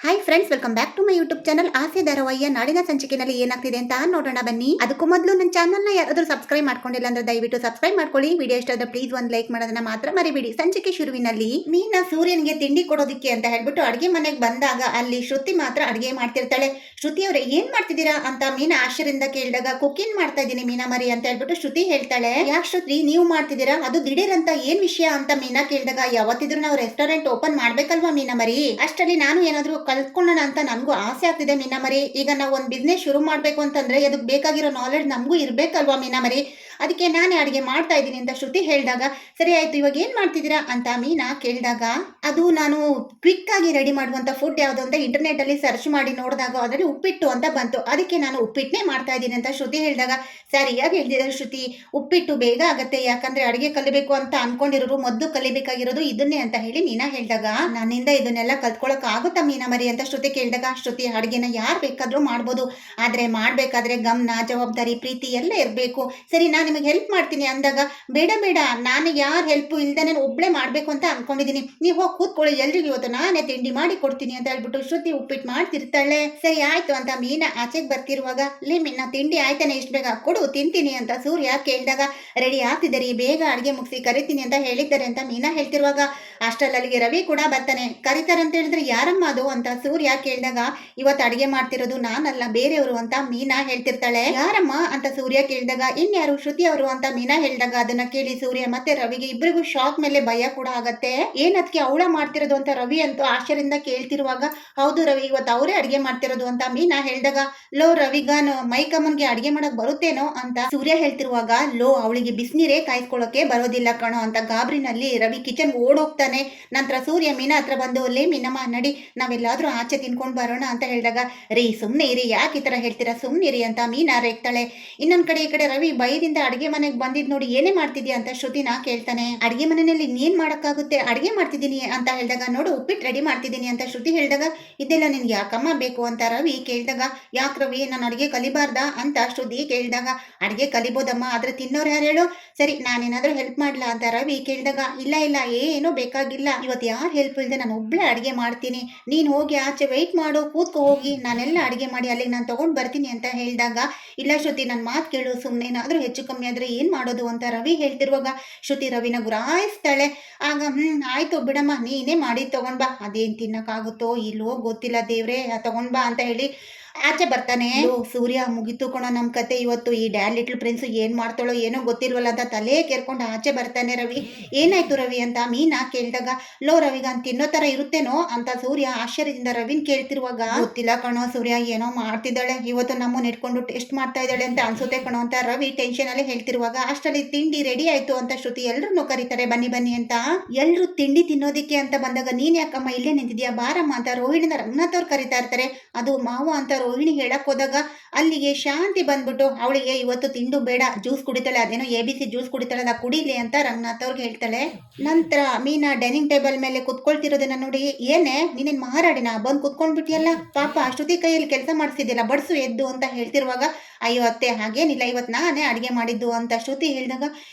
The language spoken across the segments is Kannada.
Hi friends, welcome back to my YouTube channel ಆಸೆ ಧಾರಾವಾಹಿಯ ನಾಡಿನ ಸಂಚಿಕೆಯಲ್ಲಿ ಏನಾಗ್ತಿದೆ ಅಂತ ನೋಡೋಣ ಬನ್ನಿ. ಅದಕ್ಕೂ ಮೊದಲು ನನ್ನ ಚಾನಲ್ನ ಯಾರಾದರೂ ಸಬ್ಸ್ಕ್ರೈಬ್ ಮಾಡ್ಕೊಂಡಿಲ್ಲ ಅಂದ್ರೆ ದಯವಿಟ್ಟು ಸಬ್ಸ್ಕ್ರೈಬ್ ಮಾಡ್ಕೊಳ್ಳಿ. ವಿಡಿಯೋ ಇಷ್ಟ ಆದ್ರೆ ಪ್ಲೀಸ್ ಒಂದು ಲೈಕ್ ಮಾಡೋದನ್ನ ಮಾತ್ರ ಮರಿಬೇಡಿ. ಸಂಚಿಕೆ ಶುರುವಿನಲ್ಲಿ ಮೀನಾ ಸೂರ್ಯನಿಗೆ ತಿಂಡಿ ಕೊಡೋದಿಕ್ಕೆ ಅಂತ ಹೇಳ್ಬಿಟ್ಟು ಅಡುಗೆ ಮನೆಗೆ ಬಂದಾಗ ಅಲ್ಲಿ ಶ್ರುತಿ ಮಾತ್ರ ಅಡುಗೆ ಮಾಡ್ತಿರ್ತಾಳೆ. ಶ್ರುತಿ ಅವರೇ ಏನ್ ಮಾಡ್ತಿದ್ದೀರಾ ಅಂತ ಮೀನಾ ಆಶ್ಚರ್ಯದಿಂದ ಕೇಳಿದಾಗ ಕುಕಿಂಗ್ ಮಾಡ್ತಾ ಇದ್ದೀನಿ ಮೀನಾ ಮರಿ ಅಂತ ಹೇಳ್ಬಿಟ್ಟು ಶ್ರುತಿ ಹೇಳ್ತಾಳೆ. ಯಾಕೆ ಶ್ರುತಿ ನೀವು ಮಾಡ್ತಿದ್ದೀರಾ, ಅದು ದಿಢೀರ್ ಅಂತ ಏನ್ ವಿಷಯ ಅಂತ ಮೀನಾ ಕೇಳಿದಾಗ ಯಾವತ್ತಿದ್ರು ನಾವು ರೆಸ್ಟೋರೆಂಟ್ ಓಪನ್ ಮಾಡ್ಬೇಕಲ್ವಾ ಮೀನಾ ಮರಿ, ಅಷ್ಟರಲ್ಲಿ ನಾನು ಏನಾದ್ರೂ ಕಲ್ತ್ಕೊಳ್ಳೋಣ ಅಂತ ನನಗೂ ಆಸೆ ಆಗ್ತಿದೆ ಮೀನಾ ಮರಿ. ಈಗ ನಾವು ಒಂದು ಬಿಸ್ನೆಸ್ ಶುರು ಮಾಡಬೇಕು ಅಂತಂದ್ರೆ ಅದಕ್ಕೆ ಬೇಕಾಗಿರೋ ನಾಲೆಡ್ಜ್ ನಮಗೂ ಇರಬೇಕಲ್ವಾ ಮೀನಾ ಮರಿ, ಅದಕ್ಕೆ ನಾನೇ ಅಡುಗೆ ಮಾಡ್ತಾ ಇದ್ದೀನಿ ಅಂತ ಶ್ರುತಿ ಹೇಳಿದಾಗ ಸರಿ ಆಯ್ತು ಇವಾಗ ಏನು ಮಾಡ್ತಿದ್ದೀರಾ ಅಂತ ಮೀನಾ ಕೇಳಿದಾಗ ಅದು ನಾನು ಕ್ವಿಕ್ ಆಗಿ ರೆಡಿ ಮಾಡುವಂಥ ಫುಡ್ ಯಾವುದು ಅಂತ ಇಂಟರ್ನೆಟ್ಟಲ್ಲಿ ಸರ್ಚ್ ಮಾಡಿ ನೋಡಿದಾಗ ಅದರಲ್ಲಿ ಉಪ್ಪಿಟ್ಟು ಅಂತ ಬಂತು, ಅದಕ್ಕೆ ನಾನು ಉಪ್ಪಿಟ್ಟನೇ ಮಾಡ್ತಾ ಇದ್ದೀನಿ ಅಂತ ಶ್ರುತಿ ಹೇಳಿದಾಗ ಸರಿಯಾಗಿ ಹೇಳ್ತಿದ್ದಾರೆ ಶ್ರುತಿ, ಉಪ್ಪಿಟ್ಟು ಬೇಗ ಆಗುತ್ತೆ ಯಾಕಂದ್ರೆ ಅಡುಗೆ ಕಲಿಬೇಕು ಅಂತ ಅನ್ಕೊಂಡಿರೋರು ಮೊದಲು ಕಲಿಬೇಕಾಗಿರೋದು ಇದನ್ನೇ ಅಂತ ಹೇಳಿ ಮೀನಾ ಹೇಳಿದಾಗ ನನ್ನಿಂದ ಇದನ್ನೆಲ್ಲ ಕಲ್ತ್ಕೊಳ್ಳೋಕೆ ಆಗುತ್ತಾ ಮೀನಾ ಮರಿ ಅಂತ ಶ್ರುತಿ ಕೇಳಿದಾಗ ಶ್ರುತಿ ಅಡುಗೆನ ಯಾರು ಬೇಕಾದರೂ ಮಾಡ್ಬೋದು, ಆದರೆ ಮಾಡಬೇಕಾದ್ರೆ ಗಮನ ಜವಾಬ್ದಾರಿ ಪ್ರೀತಿ ಎಲ್ಲ ಇರಬೇಕು. ಸರಿ ನಾನು ನಿಮಗೆ ಹೆಲ್ಪ್ ಮಾಡ್ತೀನಿ ಅಂದಾಗ ಬೇಡ ಬೇಡ ನಾನು ಯಾರು ಹೆಲ್ಪ್ ಇಲ್ದೇ ನಾನು ಒಬ್ಬಳೇ ಮಾಡಬೇಕು ಅಂತ ಅನ್ಕೊಂಡಿದ್ದೀನಿ, ನೀವು ಹೋಗಿ ಕೂತ್ಕೊಳ್ಳಿ ಎಲ್ರಿಗೂ ಇವತ್ತು ನಾನೇ ತಿಂಡಿ ಮಾಡಿ ಕೊಡ್ತೀನಿ ಅಂತ ಹೇಳ್ಬಿಟ್ಟು ಶ್ರುತಿ ಉಪ್ಪಿಟ್ಟು ಮಾಡ್ತಿರ್ತಾಳೆ. ಸರಿ ಆಯ್ತು ಅಂತ ಮೀನಾ ಆಚೆಗೆ ಬರ್ತಿರುವಾಗ ಮೀನಾ ತಿಂಡಿ ಆಯ್ತಾನೆ ಇಷ್ಟು ಬೇಗ ಕೊಡು ತಿಂತೀನಿ ಅಂತ ಸೂರ್ಯ ಕೇಳಿದಾಗ ರೆಡಿ ಆಗ್ತಿದ್ದಾರೆ ಬೇಗ ಅಡುಗೆ ಮುಗಿಸಿ ಕರಿತೀನಿ ಅಂತ ಹೇಳಿದ್ದಾರೆ ಅಂತ ಮೀನಾ ಹೇಳ್ತಿರುವಾಗ ಅಷ್ಟರಲ್ಲಿಗೆ ರವಿ ಕೂಡ ಬರ್ತಾನೆ. ಕರಿತಾರಂತ ಹೇಳಿದ್ರೆ ಯಾರಮ್ಮ ಅದು ಅಂತ ಸೂರ್ಯ ಕೇಳಿದಾಗ ಇವತ್ತು ಅಡುಗೆ ಮಾಡ್ತಿರೋದು ನಾನಲ್ಲ ಬೇರೆಯವರು ಅಂತ ಮೀನಾ ಹೇಳ್ತಿರ್ತಾಳೆ. ಯಾರಮ್ಮ ಅಂತ ಸೂರ್ಯ ಕೇಳಿದಾಗ ಇನ್ಯಾರು ಶ್ರುತಿ ಅವರು ಅಂತ ಮೀನಾ ಹೇಳಿದಾಗ ಅದನ್ನ ಕೇಳಿ ಸೂರ್ಯ ಮತ್ತೆ ರವಿಗೆ ಇಬ್ಬರಿಗೂ ಶಾಕ್ ಮೇಲೆ ಭಯ ಕೂಡ ಆಗತ್ತೆ. ಏನದಕ್ಕೆ ಅವಳ ಮಾಡ್ತಿರೋದು ಅಂತ ರವಿ ಅಂತೂ ಆಶ್ಚರ್ಯದಿಂದ ಕೇಳ್ತಿರುವಾಗ ಹೌದು ರವಿ ಇವತ್ತು ಅವರೇ ಅಡುಗೆ ಮಾಡ್ತಿರೋದು ಅಂತ ಮೀನಾ ಹೇಳಿದಾಗ ಲೋ ರವಿಗಾನು ಮೈಕಮ್ಮನ್ಗೆ ಅಡುಗೆ ಮಾಡಕ್ ಬರುತ್ತೇನೋ ಅಂತ ಸೂರ್ಯ ಹೇಳ್ತಿರುವಾಗ ಲೋ ಅವಳಿಗೆ ಬಿಸಿನೀರೇ ಕಾಯಿಸ್ಕೊಳ್ಳೋಕೆ ಬರೋದಿಲ್ಲ ಕಣೋ ಅಂತ ಗಾಬರಿನಲ್ಲಿ ರವಿ ಕಿಚನ್ ಓಡೋಗ್ತಾನೆ. ನಂತರ ಸೂರ್ಯ ಮೀನಾ ಹತ್ರ ಬಂದು ಮೀನಮ್ಮ ನಡಿ ನಾವೆಲ್ಲಾದ್ರೂ ಆಚೆ ತಿನ್ಕೊಂಡು ಬರೋಣ ಅಂತ ಹೇಳಿದಾಗ ರೀ ಸುಮ್ಮನೆ ಇರಿ ಯಾಕೆ ಈ ಥರ ಹೇಳ್ತೀರಾ ಸುಮ್ಮನಿರಿ ಅಂತ ಮೀನಾ ರೇಗ್ತಾಳೆ. ಇನ್ನೊಂದ್ ಕಡೆ ಈ ಕಡೆ ರವಿ ಭಯದಿಂದ ಅಡುಗೆ ಮನೆಗೆ ಬಂದಿದ್ ನೋಡಿ ಏನೇ ಮಾಡ್ತಿದ್ಯಾ ಅಂತ ಶ್ರುತಿನ ಕೇಳ್ತಾನೆ. ಅಡುಗೆ ಮನೆಯಲ್ಲಿ ಇನ್ನೇನ್ ಮಾಡಕ್ಕಾಗುತ್ತೆ ಅಡುಗೆ ಮಾಡ್ತಿದ್ದೀನಿ ಅಂತ ಹೇಳಿದಾಗ ನೋಡು ಉಪ್ಪಿಟ್ಟು ರೆಡಿ ಮಾಡ್ತಿದ್ದೀನಿ ಅಂತ ಶ್ರುತಿ ಹೇಳಿದಾಗ ಇದೆಲ್ಲ ನಿನ್ಗೆ ಯಾಕಮ್ಮ ಬೇಕು ಅಂತ ರವಿ ಕೇಳಿದಾಗ ಯಾಕೆ ರವಿ ನಾನು ಅಡುಗೆ ಕಲಿಬಾರ್ದಾ ಅಂತ ಶ್ರುತಿ ಕೇಳಿದಾಗ ಅಡುಗೆ ಕಲಿಬೋದಮ್ಮ ಆದ್ರೆ ತಿನ್ನೋರು ಯಾರು ಹೇಳು, ಸರಿ ನಾನೇನಾದ್ರೂ ಹೆಲ್ಪ್ ಮಾಡ್ಲಾ ಅಂತ ರವಿ ಕೇಳಿದಾಗ ಇಲ್ಲ ಇಲ್ಲ ಏನೂ ಬೇಕಾಗಿಲ್ಲ ಇವತ್ತು ಯಾರು ಹೆಲ್ಪ್ ಇಲ್ಲದೆ ನಾನು ಒಬ್ಳೆ ಅಡುಗೆ ಮಾಡ್ತೀನಿ, ನೀನು ಹೋಗಿ ಆಚೆ ವೆಯ್ಟ್ ಮಾಡು ಕೂತ್ಕೊ ಹೋಗಿ ನಾನೆಲ್ಲ ಅಡುಗೆ ಮಾಡಿ ಅಲ್ಲಿಗೆ ನಾನು ತೊಗೊಂಡು ಬರ್ತೀನಿ ಅಂತ ಹೇಳಿದಾಗ ಇಲ್ಲ ಶ್ರುತಿ ನನ್ನ ಮಾತು ಕೇಳು ಸುಮ್ಮನೆ ಏನಾದರೂ ಹೆಚ್ಚು ಕಮ್ಮಿ ಆದರೆ ಏನು ಮಾಡೋದು ಅಂತ ರವಿ ಹೇಳ್ತಿರುವಾಗ ಶ್ರುತಿ ರವಿನ ಗುರಾಯಿಸ್ತಾಳೆ. ಆಗ ಆಯಿತು ಬಿಡಮ್ಮ ನೀನೇ ಮಾಡಿ ತೊಗೊಂಡು ಬಾ, ಅದೇನು ತಿನ್ನೋಕ್ಕಾಗುತ್ತೋ ಇಲ್ಲೋ ಗೊತ್ತಿಲ್ಲ ದೇವ್ರೆ ತೊಗೊಂಡು ಬಾ ಅಂತ ಹೇಳಿ ಆಚೆ ಬರ್ತಾನೆ. ಸೂರ್ಯ ಮುಗಿತು ಕಣೋ ನಮ್ಮ ಕತೆ ಇವತ್ತು, ಈ ಡ್ಯಾಡ್ ಲಿಟಲ್ ಪ್ರಿನ್ಸ್ ಏನ್ ಮಾಡ್ತಾಳೋ ಏನೋ ಗೊತ್ತಿಲ್ವಲ್ಲ ಅಂತ ತಲೆ ಕೇರ್ಕೊಂಡು ಆಚೆ ಬರ್ತಾನೆ. ರವಿ ಏನಾಯ್ತು ರವಿ ಅಂತ ಮೀನಾ ಕೇಳಿದಾಗ ಲೋ ರವಿಗ ಅಂತ ತಿನ್ನೋ ತರ ಇರುತ್ತೇನೋ ಅಂತ ಸೂರ್ಯ ಆಶ್ಚರ್ಯದಿಂದ ರವಿನ್ ಕೇಳ್ತಿರುವಾಗ ಗೊತ್ತಿಲ್ಲ ಕಣೋ ಸೂರ್ಯ ಏನೋ ಮಾಡ್ತಿದ್ದಾಳೆ ಇವತ್ತು ನಮ್ಮನ್ನ ಇಟ್ಕೊಂಡು ಟೆಸ್ಟ್ ಮಾಡ್ತಾ ಇದ್ದಾಳೆ ಅಂತ ಅನ್ಸುತ್ತೆ ಕಣೋ ಅಂತ ರವಿ ಟೆನ್ಷನ್ ಅಲ್ಲಿ ಹೇಳ್ತಿರುವಾಗ ಅಷ್ಟರಲ್ಲಿ ತಿಂಡಿ ರೆಡಿ ಆಯ್ತು ಅಂತ ಶ್ರುತಿ ಎಲ್ರನ್ನೂ ಕರೀತಾರೆ ಬನ್ನಿ ಬನ್ನಿ ಅಂತ. ಎಲ್ರು ತಿಂಡಿ ತಿನ್ನೋದಿಕ್ಕೆ ಅಂತ ಬಂದಾಗ ನೀನ್ ಯಾಕಮ್ಮ ಇಲ್ಲೇ ನಿಂತಿದ್ಯಾ ಬಾರಮ್ಮ ಅಂತ ರೋಹಿಣಿನ ರಂಗನಾಥ್ ಅವ್ರು ಕರೀತಾ ಇರ್ತಾರೆ. ಅದು ಮಾವ ಅಂತ ರೋಹಿಣಿ ಹೇಳಕ್ ಹೋದಾಗ ಅಲ್ಲಿಗೆ ಶಾಂತಿ ಬಂದ್ಬಿಟ್ಟು ಅವಳಿಗೆ ಇವತ್ತು ತಿಂಡು ಬೇಡ ಜ್ಯೂಸ್ ಕುಡಿತಾಳೆ, ಅದೇನೋ ABC ಜ್ಯೂಸ್ ಕುಡಿತಾಳಲ್ಲ ಕುಡಿಲಿ ಅಂತ ರಂಗನಾಥ್ ಅವ್ರಿಗೆ ಹೇಳ್ತಾಳೆ. ನಂತರ ಮೀನಾ ಡೈನಿಂಗ್ ಟೇಬಲ್ ಮೇಲೆ ಕುತ್ಕೊಳ್ತಿರೋದನ್ನ ನೋಡಿ ಏನೇ ನೀನೇನ್ ಮಹಾರಾಡಿನ ಬಂದು ಕುತ್ಕೊಂಡ್ಬಿಟ್ಟಿಯಲ್ಲ ಪಾಪ ಶ್ರುತಿ ಕೈಯಲ್ಲಿ ಕೆಲಸ ಮಾಡಿಸಿದ್ಯಲ್ಲ ಬಡ್ಸು ಎದ್ದು ಅಂತ ಹೇಳ್ತಿರುವಾಗ ಅಯ್ಯೋ ಅತ್ತೆ ಹಾಗೇನಿಲ್ಲ ಇವತ್ತು ನಾನೇ ಅಡುಗೆ ಮಾಡಿದ್ದು ಅಂತ ಶ್ರುತಿ ಹೇಳಿದಾಗ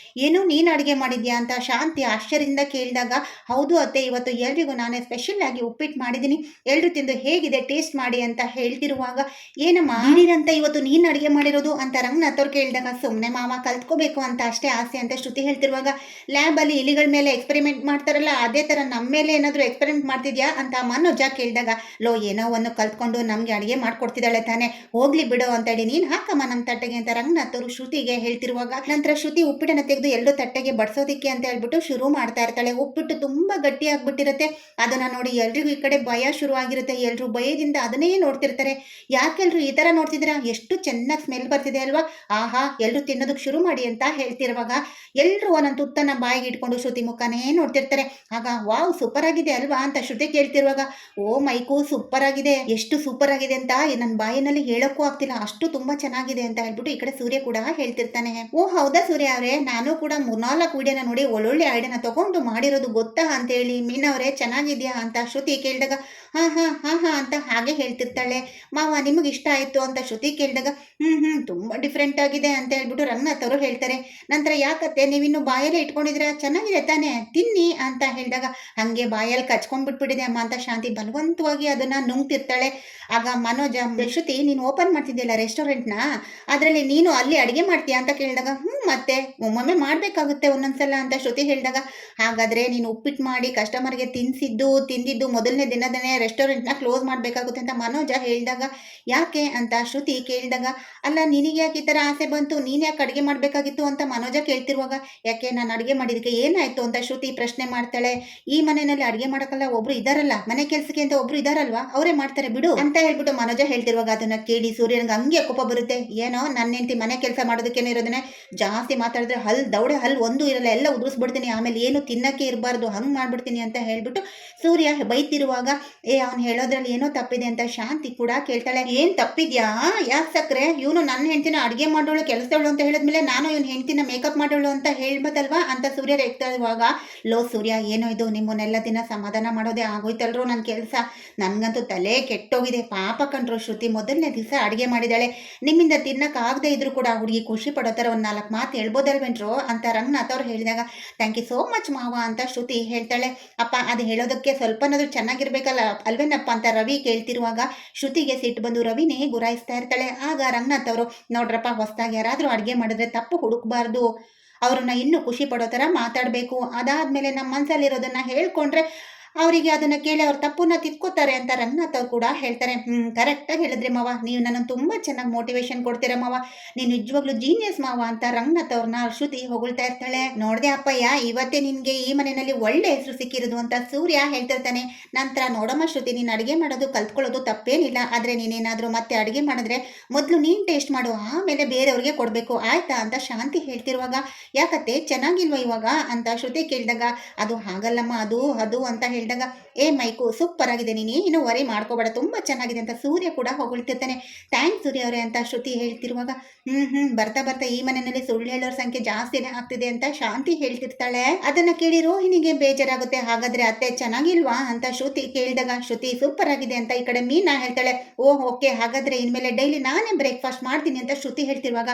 ಏನು ನೀನು ಅಡುಗೆ ಮಾಡಿದ್ಯಾ ಅಂತ ಶಾಂತಿ ಆಶ್ಚರ್ಯದಿಂದ ಕೇಳಿದಾಗ ಹೌದು ಅತ್ತೆ ಇವತ್ತು ಎಲ್ರಿಗೂ ನಾನೇ ಸ್ಪೆಷಲ್ ಆಗಿ ಉಪ್ಪಿಟ್ಟು ಮಾಡಿದ್ದೀನಿ, ಎಲ್ರು ತಿಂದು ಹೇಗಿದೆ ಟೇಸ್ಟ್ ಮಾಡಿ ಅಂತ ಹೇಳ್ತಿರುವಾಗ ಏನಮ್ಮ ಅಂತ ಇವತ್ತು ನೀನು ಅಡುಗೆ ಮಾಡಿರೋದು ಅಂತ ರಂಗನಾಥ್ ಅವ್ರು ಕೇಳಿದಾಗ ಸುಮ್ಮನೆ ಮಾವ ಕಲ್ತ್ಕೋಬೇಕು ಅಂತ ಅಷ್ಟೇ ಆಸೆ ಅಂತ ಶ್ರುತಿ ಹೇಳ್ತಿರುವಾಗ ಲ್ಯಾಬಲ್ಲಿ ಇಲಿಗಳ ಮೇಲೆ ಎಕ್ಸ್ಪೆರಿಮೆಂಟ್ ಮಾಡ್ತಾರಲ್ಲ ಅದೇ ಥರ ನಮ್ಮ ಮೇಲೆ ಏನಾದರೂ ಎಕ್ಸ್ಪೆರಿಮೆಂಟ್ ಮಾಡ್ತಿದ್ಯಾ ಅಂತ ಮನೋಜ ಕೇಳಿದಾಗ ಲೋ ಏನೋ ಒಂದು ಕಲ್ತ್ಕೊಂಡು ನಮಗೆ ಅಡುಗೆ ಮಾಡ್ಕೊಡ್ತಿದ್ದಾಳೆ ತಾನೆ ಹೋಗ್ಲಿ ಬಿಡು ಅಂತೇಳಿ ನೀನು ಹಾಕಮ್ಮ ನಮ್ಮ ತಟ್ಟೆಗೆ ಅಂತ ರಂಗನಾಥ್ ಅವರು ಶ್ರುತಿಗೆ ಹೇಳ್ತಿರುವಾಗ ನಂತರ ಶ್ರುತಿ ಉಪ್ಪಿಟ್ಟನ್ನ ತೆಗೆದು ಎಲ್ಲರೂ ತಟ್ಟೆಗೆ ಬಡಿಸೋದಿಕ್ಕೆ ಅಂತ ಹೇಳ್ಬಿಟ್ಟು ಶುರು ಮಾಡ್ತಾ ಇರ್ತಾಳೆ. ಉಪ್ಪಿಟ್ಟು ತುಂಬಾ ಗಟ್ಟಿ ಆಗ್ಬಿಟ್ಟಿರುತ್ತೆ, ಅದನ್ನ ನೋಡಿ ಎಲ್ರಿಗೂ ಈ ಕಡೆ ಭಯ ಶುರು ಆಗಿರುತ್ತೆ, ಎಲ್ರು ಭಯದಿಂದ ಅದನ್ನೇ ನೋಡ್ತಿರ್ತಾರೆ. ಯಾಕೆಲ್ರು ಈ ತರ ನೋಡ್ತಿದ್ದೀರಾ ಎಷ್ಟು ಚೆನ್ನಾಗಿ ಸ್ಮೆಲ್ ಬರ್ತಿದೆ ಅಲ್ವಾ, ಆಹಾ ಎಲ್ರು ತಿನ್ನೋದಕ್ಕೆ ಶುರು ಮಾಡಿ ಅಂತ ಹೇಳ್ತಿರುವಾಗ ಎಲ್ರು ಒಂದೊಂದು ತುತ್ತನ್ನ ಬಾಯಿಗೆ ಇಟ್ಕೊಂಡು ಶ್ರುತಿ ಮುಖನೇ ನೋಡ್ತಿರ್ತಾರೆ. ಆಗ ವಾವ್ ಸೂಪರ್ ಆಗಿದೆ ಅಲ್ವಾ ಅಂತ ಶ್ರುತಿ ಕೇಳ್ತಿರುವಾಗ ಓ ಮೈಕು ಸೂಪರ್ ಆಗಿದೆ, ಎಷ್ಟು ಸೂಪರ್ ಆಗಿದೆ ಅಂತ ನನ್ನ ಬಾಯಿನಲ್ಲಿ ಹೇಳಕ್ಕೂ ಆಗ್ತಿಲ್ಲ ಅಷ್ಟು ತುಂಬಾ ಚೆನ್ನಾಗಿದೆ ಅಂತ ಹೇಳ್ಬಿಟ್ಟು ಈ ಕಡೆ ಸೂರ್ಯ ಕೂಡ ಹೇಳ್ತಿರ್ತಾನೆ. ಓ ಹೌದಾ ಸೂರ್ಯ ಅವರೇ ನಾನು ಕೂಡ 3-4 ವಿಡಿಯೋನ ನೋಡಿ ಒಳ್ಳೊಳ್ಳೆ ಐಡಿಯಾನ ತಗೊಂಡು ಮಾಡಿರೋದು ಗೊತ್ತಾ ಅಂತ ಹೇಳಿ ಮೀನಾ ಅವರೇ ಚೆನ್ನಾಗಿದ್ಯಾ ಅಂತ ಶ್ರುತಿ ಕೇಳಿದಾಗ ಹಾ ಹಾ ಹಾ ಹಾ ಅಂತ ಹಾಗೆ ಹೇಳ್ತಿರ್ತಾಳೆ. ಮಾವ ನಿಮಗೆ ಇಷ್ಟ ಆಯ್ತು ಅಂತ ಶ್ರುತಿ ಕೇಳಿದಾಗ ತುಂಬಾ ಡಿಫ್ರೆಂಟ್ ಆಗಿದೆ ಅಂತ ಹೇಳ್ಬಿಟ್ಟು ರಂಗನಾಥ್ ಅವರು ಹೇಳ್ತಾರೆ. ನಂತರ ಯಾಕತ್ತೆ ನೀವಿನ್ನು ಬಾಯಲ್ಲಿ ಇಟ್ಕೊಂಡಿದ್ರೆ ಚೆನ್ನಾಗಿದೆ ತಾನೇ ತಿನ್ನಿ ಅಂತ ಹೇಳಿದಾಗ ಹಂಗೆ ಬಾಯಲ್ಲಿ ಕಚ್ಕೊಂಡ್ಬಿಟ್ಬಿಟ್ಟಿದೆ ಅಮ್ಮ ಅಂತ ಶಾಂತಿ ಬಲವಂತವಾಗಿ ಅದನ್ನ ನುಂಗ್ತಿರ್ತಾಳೆ. ಆಗ ಮನೋಜ, ಶ್ರುತಿ ನೀನು ಓಪನ್ ಮಾಡ್ತಿದ್ದಿಲ್ಲ ರೆಸ್ಟೋರೆಂಟ್ನ, ಅದರಲ್ಲಿ ನೀನು ಅಲ್ಲಿ ಅಡಿಗೆ ಮಾಡ್ತೀಯಾ ಅಂತ ಕೇಳಿದಾಗ ಮತ್ತೆ ಒಮ್ಮೊಮ್ಮೆ ಮಾಡ್ಬೇಕಾಗುತ್ತೆ ಒಂದೊಂದ್ಸಲ ಅಂತ ಶ್ರುತಿ ಹೇಳಿದಾಗ, ಹಾಗಾದ್ರೆ ನೀನು ಉಪ್ಪಿಟ್ಟು ಮಾಡಿ ಕಸ್ಟಮರ್ಗೆ ತಿಂದಿದ್ದು ಮೊದಲನೇ ದಿನದನೇ ರೆಸ್ಟೋರೆಂಟ್ನ ಕ್ಲೋಸ್ ಮಾಡಬೇಕಾಗುತ್ತೆ ಅಂತ ಮನೋಜ ಹೇಳಿದಾಗ, ಯಾಕೆ ಅಂತ ಶ್ರುತಿ ಕೇಳಿದಾಗ, ಅಲ್ಲ ನಿನಗೆ ಯಾಕೆ ಈ ಥರ ಆಸೆ ಬಂತು, ನೀನು ಯಾಕೆ ಅಡುಗೆ ಮಾಡಬೇಕಾಗಿತ್ತು ಅಂತ ಮನೋಜ ಕೇಳ್ತಿರುವಾಗ, ಯಾಕೆ ನಾನು ಅಡುಗೆ ಮಾಡಿದಕ್ಕೆ ಏನಾಯ್ತು ಅಂತ ಶ್ರುತಿ ಪ್ರಶ್ನೆ ಮಾಡ್ತಾಳೆ. ಈ ಮನೆಯಲ್ಲಿ ಅಡುಗೆ ಮಾಡೋಕ್ಕಲ್ಲ ಒಬ್ರು ಇದಾರಲ್ಲ, ಮನೆ ಕೆಲಸಕ್ಕೆ ಅಂತ ಒಬ್ರು ಇದಾರಲ್ವಾ, ಅವರೇ ಮಾಡ್ತಾರೆ ಬಿಡು ಅಂತ ಹೇಳ್ಬಿಟ್ಟು ಮನೋಜ ಹೇಳ್ತಿರುವಾಗ ಅದನ್ನ ಕೇಳಿ ಸೂರ್ಯನಿಗೆ ಹಂಗೆ ಕೋಪ ಬರುತ್ತೆ. ಏನೋ ನನ್ನ ಹೆಂಡತಿ ಮನೆ ಕೆಲಸ ಮಾಡೋದಕ್ಕೇನೆ ಇರೋದನ್ನೇ, ಜಾಸ್ತಿ ಮಾತಾಡಿದ್ರೆ ದೌಡೆ ಹಲ್ ಒಂದು ಇರಲ್ಲ, ಎಲ್ಲ ಉದುರಿಸ್ಬಿಡ್ತೀನಿ, ಆಮೇಲೆ ಏನು ತಿನ್ನಕ್ಕೆ ಇರಬಾರ್ದು, ಹಂಗೆ ಮಾಡ್ಬಿಡ್ತೀನಿ ಅಂತ ಹೇಳ್ಬಿಟ್ಟು ಸೂರ್ಯ ಬೈತಿರುವಾಗ, ಅವ್ನು ಹೇಳೋದ್ರಲ್ಲಿ ಏನೋ ತಪ್ಪಿದೆ ಅಂತ ಶಾಂತಿ ಕೂಡ ಕೇಳ್ತಾಳೆ. ಏನ್ ತಪ್ಪಿದ್ಯಾ, ಯಾಕೆ ಸಕ್ರೆ, ಇವನು ನನ್ನ ಹೆಂಡತಿನ ಅಡುಗೆ ಮಾಡೋಳು ಕೆಲಸದವಳು ಅಂತ ಹೇಳಿದ್ಮೇಲೆ ನಾನು ಇವನ್ ಹೆಂಡತಿನ ಮೇಕಪ್ ಮಾಡೋಳು ಅಂತ ಹೇಳ್ಬೋದಲ್ವಾ ಅಂತ ಸೂರ್ಯ ರೇಗ್ತಾ ಇರುವಾಗ, ಲೋ ಸೂರ್ಯ ಏನೋ ಇದು ನಿಮ್ಮನ್ನೆಲ್ಲ ದಿನ ಸಮಾಧಾನ ಮಾಡೋದೇ ಆಗೋಯ್ತಲ್ರು ನನ್ನ ಕೆಲಸ, ನನ್ಗಂತೂ ತಲೆ ಕೆಟ್ಟೋಗಿದೆ, ಪಾಪ ಕಂಡ್ರು ಶ್ರುತಿ ಮೊದಲನೇ ದಿವಸ ಅಡುಗೆ ಮಾಡಿದಾಳೆ, ನಿಮ್ಮಿಂದ ತಿನ್ನಕ್ಕಾಗದೇ ಇದ್ರು ಕೂಡ ಹುಡುಗಿ ಖುಷಿ ಪಡೋ ಥರ ಒಂದು 4 ಮಾತು ಹೇಳ್ಬೋದಲ್ವೇನ್ರು ಅಂತ ರಂಗನಾಥ್ ಅವ್ರು ಹೇಳಿದಾಗ, ಥ್ಯಾಂಕ್ ಯು ಸೋ ಮಚ್ ಮಾವ ಅಂತ ಶ್ರುತಿ ಹೇಳ್ತಾಳೆ. ಅಪ್ಪ ಅದು ಹೇಳೋದಕ್ಕೆ ಸ್ವಲ್ಪನಾದ್ರೂ ಚೆನ್ನಾಗಿರ್ಬೇಕಲ್ಲ ಅಲ್ವೇನಪ್ಪ ಅಂತ ರವಿ ಕೇಳ್ತಿರುವಾಗ ಶ್ರುತಿಗೆ ಸಿಟ್ಟು ಬಂದು ರವಿನೇ ಗುರಾಯಿಸ್ತಾ ಇರ್ತಾಳೆ. ಆಗ ರಂಗನಾಥ್ ಅವರು, ನೋಡ್ರಪ್ಪ ಹೊಸದಾಗಿ ಯಾರಾದರೂ ಅಡುಗೆ ಮಾಡಿದ್ರೆ ತಪ್ಪು ಹುಡುಕ್ಬಾರ್ದು, ಅವ್ರನ್ನ ಇನ್ನೂ ಖುಷಿ ಪಡೋ ಥರ ಮಾತಾಡಬೇಕು, ಅದಾದಮೇಲೆ ನಮ್ಮ ಮನಸ್ಸಲ್ಲಿರೋದನ್ನ ಹೇಳ್ಕೊಂಡ್ರೆ ಅವರಿಗೆ ಅದನ್ನ ಕೇಳಿ ಅವ್ರ ತಪ್ಪನ್ನ ತಿದ್ಕೋತಾರೆ ಅಂತ ರಂಗನಾಥ್ ಅವ್ರು ಕೂಡ ಹೇಳ್ತಾರೆ. ಕರೆಕ್ಟಾಗಿ ಹೇಳಿದ್ರಿ ಮಾವ, ನೀವು ನನಗೆ ತುಂಬಾ ಚೆನ್ನಾಗಿ ಮೋಟಿವೇಶನ್ ಕೊಡ್ತೀರ ಮಾವ, ನೀನು ನಿಜವಾಗ್ಲೂ ಜೀನಿಯಸ್ ಮಾವ ಅಂತ ರಂಗನಾಥ್ ಅವ್ರನ್ನ ಶ್ರುತಿ ಹೊಗಳ್ತಾ ಇರ್ತಾಳೆ. ನೋಡ್ದೆ ಅಪ್ಪಯ್ಯ, ಇವತ್ತೇ ನಿನ್ಗೆ ಈ ಮನೆಯಲ್ಲಿ ಒಳ್ಳೆ ಹೆಸರು ಸಿಕ್ಕಿರೋದು ಅಂತ ಸೂರ್ಯ ಹೇಳ್ತಿರ್ತಾನೆ. ನಂತರ ನೋಡಮ್ಮ ಶ್ರುತಿ, ನೀನು ಅಡುಗೆ ಮಾಡೋದು ಕಲ್ತ್ಕೊಳ್ಳೋದು ತಪ್ಪೇನಿಲ್ಲ, ಆದ್ರೆ ನೀನೇನಾದ್ರೂ ಮತ್ತೆ ಅಡುಗೆ ಮಾಡಿದ್ರೆ ಮೊದಲು ನೀನು ಟೇಸ್ಟ್ ಮಾಡು, ಆಮೇಲೆ ಬೇರೆಯವ್ರಿಗೆ ಕೊಡಬೇಕು ಆಯ್ತಾ ಅಂತ ಶಾಂತಿ ಹೇಳ್ತಿರುವಾಗ, ಯಾಕತ್ತೆ ಚೆನ್ನಾಗಿಲ್ವ ಇವಾಗ ಅಂತ ಶ್ರುತಿ ಕೇಳಿದಾಗ, ಅದು ಹಾಗಲ್ಲಮ್ಮ, ಅದು ಅಂತ ಹೇಳಿದಾಗ, ಮೈಕು ಸೂಪರ್ ಆಗಿದೆ, ನೀನು ವರಿ ಮಾಡ್ಕೋಬೇಡ, ತುಂಬಾ ಚೆನ್ನಾಗಿದೆ ಅಂತ ಸೂರ್ಯ ಕೂಡ ಹೊಗಳ್ತಿರ್ತಾನೆ. ಥ್ಯಾಂಕ್ಸ್ ಸೂರ್ಯ ಅವರೇ ಅಂತ ಶ್ರುತಿ ಹೇಳ್ತಿರುವಾಗ, ಬರ್ತಾ ಬರ್ತಾ ಈ ಮನೆಯಲ್ಲಿ ಸುಳ್ಳು ಹೇಳೋರ ಸಂಖ್ಯೆ ಜಾಸ್ತಿನೇ ಆಗ್ತಿದೆ ಅಂತ ಶಾಂತಿ ಹೇಳ್ತಿರ್ತಾಳೆ. ಅದನ್ನ ಕೇಳಿ ರೋಹಿಣಿಗೆ ಬೇಜಾರಾಗುತ್ತೆ. ಹಾಗಾದ್ರೆ ಅತ್ತೆ ಚೆನ್ನಾಗಿಲ್ವಾ ಅಂತ ಶ್ರುತಿ ಕೇಳಿದಾಗ, ಶ್ರುತಿ ಸೂಪರ್ ಆಗಿದೆ ಅಂತ ಈ ಕಡೆ ಮೀನಾ ಹೇಳ್ತಾಳೆ. ಓಕೆ, ಹಾಗಾದ್ರೆ ಇನ್ಮೇಲೆ ಡೈಲಿ ನಾನೇ ಬ್ರೇಕ್ಫಾಸ್ಟ್ ಮಾಡ್ತೀನಿ ಅಂತ ಶ್ರುತಿ ಹೇಳ್ತಿರುವಾಗ,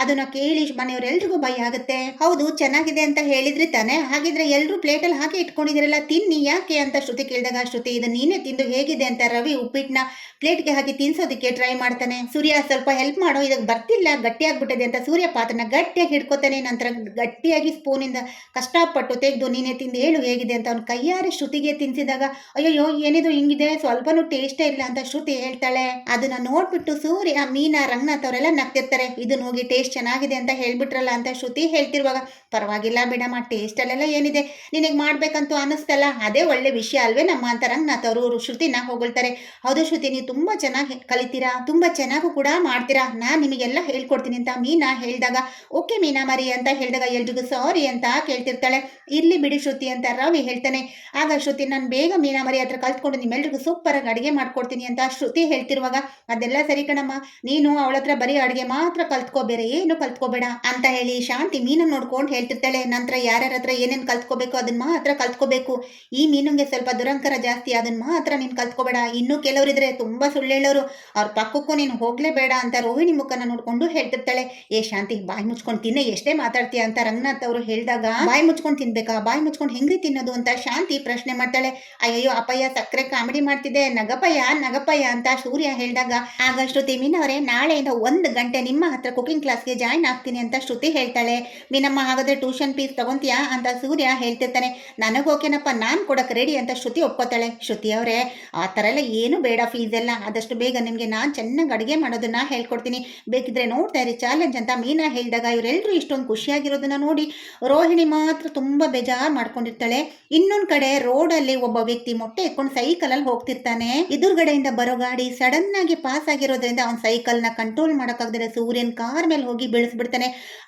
ಅದನ್ನ ಕೇಳಿ ಮನೆಯವರೆಲ್ರಿಗೂ ಭಯ ಆಗುತ್ತೆ. ಹೌದು ಚೆನ್ನಾಗಿದೆ ಅಂತ ಹೇಳಿದ್ರಿ ತಾನೆ, ಹಾಗಿದ್ರೆ ಎಲ್ಲರೂ ಪ್ಲೇಟಲ್ಲಿ ಹಾಕಿ ಇಟ್ಕೊಂಡಿದಿರಲ್ಲ, ತಿನ್ನಿ ಯಾಕೆ ಅಂತ ಶ್ರುತಿ ಕೇಳಿದಾಗ, ಶ್ರುತಿ ಇದು ನೀನೇ ತಿಂದು ಹೇಗಿದೆ ಅಂತ ರವಿ ಉಪ್ಪಿಟ್ಟನ್ನ ಪ್ಲೇಟ್ಗೆ ಹಾಕಿ ತಿನ್ಸೋದಕ್ಕೆ ಟ್ರೈ ಮಾಡ್ತಾನೆ. ಸೂರ್ಯ ಸ್ವಲ್ಪ ಹೆಲ್ಪ್ ಮಾಡೋ, ಇದಕ್ಕೆ ಬರ್ತಿಲ್ಲ, ಗಟ್ಟಿಯಾಗ್ಬಿಟ್ಟಿದೆ ಅಂತ ಸೂರ್ಯ ಪಾತ್ರನ ಗಟ್ಟಿಯಾಗಿ ಹಿಡ್ಕೋತಾನೆ. ನಂತರ ಗಟ್ಟಿಯಾಗಿ ಸ್ಪೂನಿಂದ ಕಷ್ಟಪಟ್ಟು ತೆಗೆದು ನೀನೇ ತಿಂದು ಹೇಳು ಹೇಗಿದೆ ಅಂತ ಅವ್ನ ಕೈಯಾರೆ ಶ್ರುತಿಗೆ ತಿನ್ಸಿದಾಗ, ಅಯ್ಯೋ ಏನಿದು ಹಿಂಗಿದೆ, ಸ್ವಲ್ಪನೂ ಟೇಸ್ಟೇ ಇಲ್ಲ ಅಂತ ಶ್ರುತಿ ಹೇಳ್ತಾಳೆ. ಅದನ್ನ ನೋಡ್ಬಿಟ್ಟು ಸೂರ್ಯ, ಮೀನಾ, ರಂಗನಾಥ್ ಅವರೆಲ್ಲ ನಗ್ತಿರ್ತಾರೆ. ಇದನ್ನ ಹೋಗಿ ಟೇಸ್ಟ್ ಚೆನ್ನಾಗಿದೆ ಅಂತ ಹೇಳ್ಬಿಟ್ರಲ್ಲ ಅಂತ ಶ್ರುತಿ ಹೇಳ್ತಿರುವಾಗ, ಪರವಾಗಿಲ್ಲ ಬಿಡಮ್ಮ, ಟೇಸ್ಟ್ ಅಲ್ಲೆಲ್ಲ ಏನಿದೆ, ನಿನಗೆ ಮಾಡ್ಬೇಕಂತೂ ಅನ್ನಿಸ್ತಲ್ಲ, ಅದೇ ಒಳ್ಳೆ ವಿಷಯ ಅಲ್ವೇ ನಮ್ಮ ಅಂತ ರಂಗನಾಥ್ ಅವರು ಶ್ರುತಿನ ಹೊಗಳ್ತಾರೆ. ಹೌದು ಶ್ರುತಿ, ನೀವು ತುಂಬಾ ಚೆನ್ನಾಗಿ ಕಲಿತೀರಾ, ತುಂಬಾ ಚೆನ್ನಾಗೂ ಕೂಡ ಮಾಡ್ತೀರಾ, ನಾನು ನಿಮಗೆಲ್ಲ ಹೇಳ್ಕೊಡ್ತೀನಿ ಅಂತ ಮೀನಾ ಹೇಳಿದಾಗ, ಓಕೆ ಮೀನಾ ಮರಿ ಅಂತ ಹೇಳಿದಾಗ ಎಲ್ರಿಗೂ ಸಾರಿ ಅಂತ ಕೇಳ್ತಿರ್ತಾಳೆ. ಇರ್ಲಿ ಬಿಡಿ ಶ್ರುತಿ ಅಂತ ರವಿ ಹೇಳ್ತಾನೆ. ಆಗ ಶ್ರುತಿ, ನಾನು ಬೇಗ ಮೀನಾ ಮರಿ ಹತ್ರ ಕಲ್ತ್ಕೊಂಡು ನಿಮ್ಮೆಲ್ರಿಗೂ ಸೂಪರ್ ಆಗಿ ಅಡುಗೆ ಮಾಡ್ಕೊಡ್ತೀನಿ ಅಂತ ಶ್ರುತಿ ಹೇಳ್ತಿರುವಾಗ, ಅದೆಲ್ಲ ಸರಿ ಕಣಮ್ಮ, ನೀನು ಅವಳ ಹತ್ರ ಬರೀ ಅಡುಗೆ ಮಾತ್ರ ಕಲ್ತ್ಕೋ, ಬೇರೆ ಏನು ಕಲ್ತ್ಕೋಬೇಡ ಅಂತ ಹೇಳಿ ಶಾಂತಿ ಮೀನನ್ನು ನೋಡ್ಕೊಂಡು ಹೇಳ್ತಿರ್ತಾಳೆ. ನಂತರ ಯಾರ್ಯಾರ ಹತ್ರ ಏನೇನು ಕಲ್ತ್ಕೋಬೇಕು ಅದನ್ನ ಮಾತ್ರ ಕಲ್ತ್ಕೋಬೇಕು, ಈ ಮೀನುಗೆ ಸ್ವಲ್ಪ ದುರಂಕಾರ ಜಾಸ್ತಿ, ಅದನ್ನ ಮಾತ್ರ ನೀನು ಕಲ್ತ್ಕೋಬೇಡ, ಇನ್ನೂ ಕೆಲವರಿದ್ರೆ ತುಂಬಾ ಸುಳ್ಳು ಹೇಳೋರು, ಅವ್ರ ಪಕ್ಕಕ್ಕೂ ನೀನು ಹೋಗ್ಲೇಬೇಡ ಅಂತ ರೋಹಿಣಿ ಮುಖನ ನೋಡ್ಕೊಂಡು ಹೇಳ್ತಿರ್ತಾಳೆ. ಶಾಂತಿ, ಬಾಯಿ ಮುಚ್ಕೊಂಡು ತಿನ್ನೆ, ಎಷ್ಟೇ ಮಾತಾಡ್ತೀಯ ಅಂತ ರಂಗನಾಥ್ ಅವರು ಹೇಳಿದಾಗ, ಬಾಯಿ ಮುಚ್ಕೊಂಡು ತಿನ್ಬೇಕಾ, ಬಾಯಿ ಮುಚ್ಕೊಂಡು ಹೆಂಗ್ರಿ ತಿನ್ನೋದು ಅಂತ ಶಾಂತಿ ಪ್ರಶ್ನೆ ಮಾಡ್ತಾಳೆ. ಅಯ್ಯೋ ಅಪ್ಪಯ್ಯ ಸಕ್ಕರೆ ಕಾಮಿಡಿ ಮಾಡ್ತಿದ್ದೆ, ನಗಪಯ್ಯ ಅಂತ ಸೂರ್ಯ ಹೇಳಿದಾಗ, ಆಗ ಶ್ರುತಿ, ಮೀನವರೇ ನಾಳೆಯಿಂದ 1 ಗಂಟೆ ನಿಮ್ಮ ಹತ್ರ ಕುಕಿಂಗ್ ಕ್ಲಾಸ್ಗೆ ಜಾಯ್ನ್ ಆಗ್ತೀನಿ ಅಂತ ಶ್ರುತಿ ಹೇಳ್ತಾಳೆ. ಮೀನಮ್ಮ, ಹಾಗಾದ್ರೆ ಟ್ಯೂಷನ್ ಫೀಸ್ ತಗೊಂತೀಯಾ ಅಂತ ಸೂರ್ಯ ಹೇಳ್ತಿರ್ತಾನೆ. ನನಗೋಕೆನಪ್ಪ, ನಾನು ಕೊಡಕ್ಕೆ ರೆಡಿ ಅಂತ ಶ್ರುತಿ ಒಪ್ಕೋತಾಳೆ. ಶ್ರುತಿ ಅವರೇ, ಆ ಥರ ಎಲ್ಲ ಏನು ಬೇಡ, ಫೀಸ್ ಎಲ್ಲ ಆದಷ್ಟು ಬೇಗ ನಿಮಗೆ ನಾನು ಚೆನ್ನಾಗಿ ಅಡುಗೆ ಮಾಡೋದನ್ನ ಹೇಳ್ಕೊಡ್ತೀನಿ, ಬೇಕಿದ್ರೆ ನೋಡ್ತಾ ಇರಿ ಚಾಲೆಂಜ್ ಅಂತ ಮೀನಾ ಹೇಳಿದಾಗ, ಇವರೆಲ್ಲರೂ ಇಷ್ಟೊಂದು ಖುಷಿಯಾಗಿರೋದನ್ನ ನೋಡಿ ರೋಹಿಣಿ ಮಾತ್ರ ತುಂಬಾ ಬೇಜಾರು ಮಾಡ್ಕೊಂಡಿರ್ತಾಳೆ. ಇನ್ನೊಂದು ಕಡೆ ರೋಡಲ್ಲಿ ಒಬ್ಬ ವ್ಯಕ್ತಿ ಮೊಟ್ಟೆ ಎತ್ಕೊಂಡು ಸೈಕಲಲ್ಲಿ ಹೋಗ್ತಿರ್ತಾನೆ. ಎದುರುಗಡೆಯಿಂದ ಬರೋ ಗಾಡಿ ಸಡನ್ ಆಗಿ ಪಾಸ್ ಆಗಿರೋದ್ರಿಂದ ಅವ್ನ ಸೈಕಲ್ನ ಕಂಟ್ರೋಲ್ ಮಾಡೋಕ್ಕಾಗದೆ ಸೂರ್ಯನ ಕಾರ್ ಮೇಲೆ ಹೋಗಿ ಬೀಳಿಸ್ಬಿಡ್ತಾನೆ.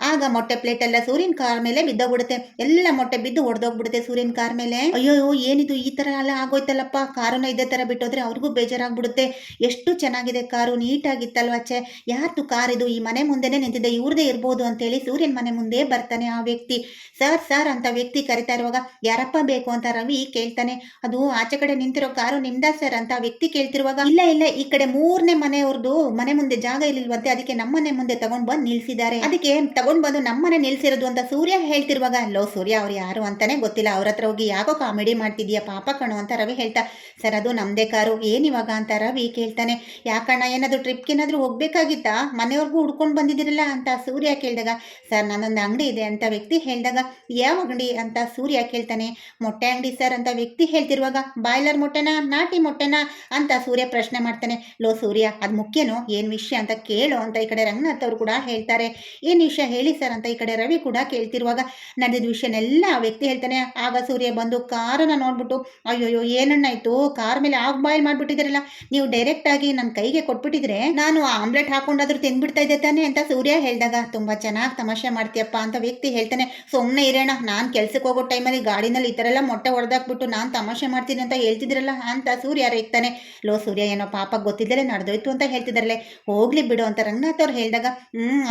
ಆಗ ಮೊಟ್ಟೆ ಪ್ಲೇಟ್ ಎಲ್ಲ ಸೂರ್ಯನ ಕಾರ್ ಮೇಲೆ ಬಿದ್ದೋಗ್ಬಿಡುತ್ತೆ, ಎಲ್ಲ ಮೊಟ್ಟೆ ಬಿದ್ದು ಒಡೆದೋಗ್ಬಿಡುತ್ತೆ ಸೂರ್ಯನ ಕಾರ್ ಮೇಲೆ. ಅಯ್ಯೋ ಏನಿದು ಈ ಥರ ಎಲ್ಲ ಆಗೋಯ್ತಲ್ಲಪ್ಪ, ಕಾರನ್ನ ಇದೇ ಥರ ಬಿಟ್ಟೋದ್ರೆ ಅವ್ರಿಗೂ ಬೇಜಾರಾಗ್ಬಿಡುತ್ತೆ. ಎಷ್ಟು ಚೆನ್ನಾಗಿದೆ ಕಾರು, ನೀಟಾಗಿತ್ತಲ್ವ, ಛೆ ಯಾರ್ದು ಕಾರ್ ಇದು, ಈ ಮನೆ ಮುಂದೆನೇ ನಿಂತಿದೆ, ಇವ್ರದೇ ಇರ್ಬೋದು ಅಂತೇಳಿ ಸೂರ್ಯನ ಮನೆ ಮುಂದೆ ಬರ್ತಾನೆ ಆ ವ್ಯಕ್ತಿ. ಸರ್ ಸರ್ ಅಂತ ವ್ಯಕ್ತಿ ಕರಿತಾ ಇರುವಾಗ ಯಾರಪ್ಪ ಬೇಕು ಅಂತ ರವಿ ಕೇಳ್ತಾನೆ. ಅದು ಆಚೆ ಕಡೆ ನಿಂತಿರೋ ಕಾರು ನಿಮ್ದಾ ಸರ್ ಅಂತ ವ್ಯಕ್ತಿ ಕೇಳ್ತಿರುವಾಗ, ಇಲ್ಲ ಇಲ್ಲ ಈ ಕಡೆ 3ನೇ ಮನೆಯವ್ರದ್ದು ಮನೆ ಮುಂದೆ ಜಾಗ ಇಲ್ಲಿಲ್ವಂತೆ, ಅದಕ್ಕೆ ನಮ್ಮನೆ ಮುಂದೆ ತಗೊಂಡ್ ಬಂದು ನಿಲ್ಸಿದ್ದಾರೆ, ಅದಕ್ಕೆ ತಗೊಂಡ್ ಬಂದು ನಮ್ಮನೆ ನಿಲ್ಸಿರೋದು ಅಂತ ಸೂರ್ಯ ಹೇಳ್ತಿರುವಾಗ, ಲೋ ಸೂರ್ಯ ಅವ್ರು ಯಾರು ಅಂತಾನೆ ಗೊತ್ತಿಲ್ಲ, ಅವ್ರ ಹತ್ರ ಹೋಗಿ ಯಾಕೋ ಕಾಮಿಡಿ ಮಾಡ್ತಿದ್ಯಾ ಪಾಪ ಕಣೋ ಅಂತ ರವಿ ಹೇಳ್ತಾ, ಸರ್ ಅದು ನಮ್ದೇ ಕಾರು, ಏನಿವಾಗ ಅಂತ ರವಿ ಕೇಳ್ತಾನೆ. ಯಾಕಣ್ಣ ಏನಾದ್ರು ಟ್ರಿಪ್ಗೆ ಏನಾದ್ರು ಹೋಗ್ಬೇಕಾಗಿತ್ತಾ, ಮನೆಯವ್ರಿಗೂ ಹುಡ್ಕೊಂಡು ಬಂದಿದ್ದೀರಲ್ಲ ಅಂತ ಸೂರ್ಯ ಕೇಳಿದಾಗ, ಸರ್ ನನ್ನೊಂದು ಅಂಗಡಿ ಇದೆ ಅಂತ ವ್ಯಕ್ತಿ ಹೇಳಿದಾಗ, ಯಾವ ಅಂಗಡಿ ಅಂತ ಸೂರ್ಯ ಕೇಳ್ತಾನೆ. ಮೊಟ್ಟೆ ಅಂಗಡಿ ಸರ್ ಅಂತ ವ್ಯಕ್ತಿ ಹೇಳ್ತಿರುವಾಗ, ಬಾಯ್ಲರ್ ಮೊಟ್ಟೆನಾ ನಾಟಿ ಮೊಟ್ಟೆನಾ ಅಂತ ಸೂರ್ಯ ಪ್ರಶ್ನೆ ಮಾಡ್ತಾನೆ. ಲೋ ಸೂರ್ಯ ಅದು ಮುಖ್ಯನೋ ಏನು ವಿಷಯ ಅಂತ ಕೇಳು ಅಂತ ಈ ಕಡೆ ರಂಗನಾಥ್ ಅವರು ಕೂಡ ಹೇಳ್ತಾರೆ. ಏನು ವಿಷಯ ಹೇಳಿ ಸರ್ ಅಂತ ಈ ಕಡೆ ರವಿ ಕೂಡ ಕೇಳ್ತಿರುವಾಗ ನಡೆದ ವಿಷಯನೆಲ್ಲ ಆ ವ್ಯಕ್ತಿ ಹೇಳ್ತಾನೆ. ಆಗ ಸೂರ್ಯ ಬಂದು ಕಾರನ್ನ ನೋಡ್ಬಿಟ್ಟು, ಅಯ್ಯೋಯ್ಯೋ ಏನನ್ನಾಯ್ತು, ಕಾರ್ ಮೇಲೆ ಆಫ್ ಬಾಯ್ಲ್ ಮಾಡ್ಬಿಟ್ಟಿದ್ರಲ್ಲ, ನೀವು ಡೈರೆಕ್ಟ್ ಆಗಿ ನನ್ನ ಕೈಗೆ ಕೊಟ್ಬಿಟ್ಟಿದ್ರೆ ನಾನು ಆಮ್ಲೆಟ್ ಹಾಕೊಂಡಾದ್ರೂ ತಿಂದ್ಬಿಡ್ತಾ ಇದ್ದೆ ತಾನೆ ಅಂತ ಸೂರ್ಯ ಹೇಳಿದಾಗ, ತುಂಬಾ ಚೆನ್ನಾಗಿ ತಮಾಷೆ ಮಾಡ್ತೀಯಪ್ಪ ಅಂತ ವ್ಯಕ್ತಿ ಹೇಳ್ತಾನೆ. ಸುಮ್ಮನೆ ಇರೋಣ, ನಾನು ಕೆಲ್ಸಕ್ಕೆ ಹೋಗೋ ಟೈಮಲ್ಲಿ ಗಾಡಿನಲ್ಲಿ ಈ ಥರ ಎಲ್ಲ ಮೊಟ್ಟೆ ಹೊಡೆದಾಕ್ಬಿಟ್ಟು ನಾನು ತಮಾಷೆ ಮಾಡ್ತೀನಿ ಅಂತ ಹೇಳ್ತಿದ್ರಲ್ಲ ಅಂತ ಸೂರ್ಯ ರೇಗ್ತಾನೆ. ಲೋ ಸೂರ್ಯ ಏನೋ ಪಾಪ ಗೊತ್ತಿದ್ದಲೇ ನಡೆದೋಯ್ತು ಅಂತ ಹೇಳ್ತಿದ್ರಲ್ಲೇ, ಹೋಗ್ಲಿ ಬಿಡು ಅಂತ ರಂಗನಾಥ್ ಅವ್ರು ಹೇಳಿದಾಗ,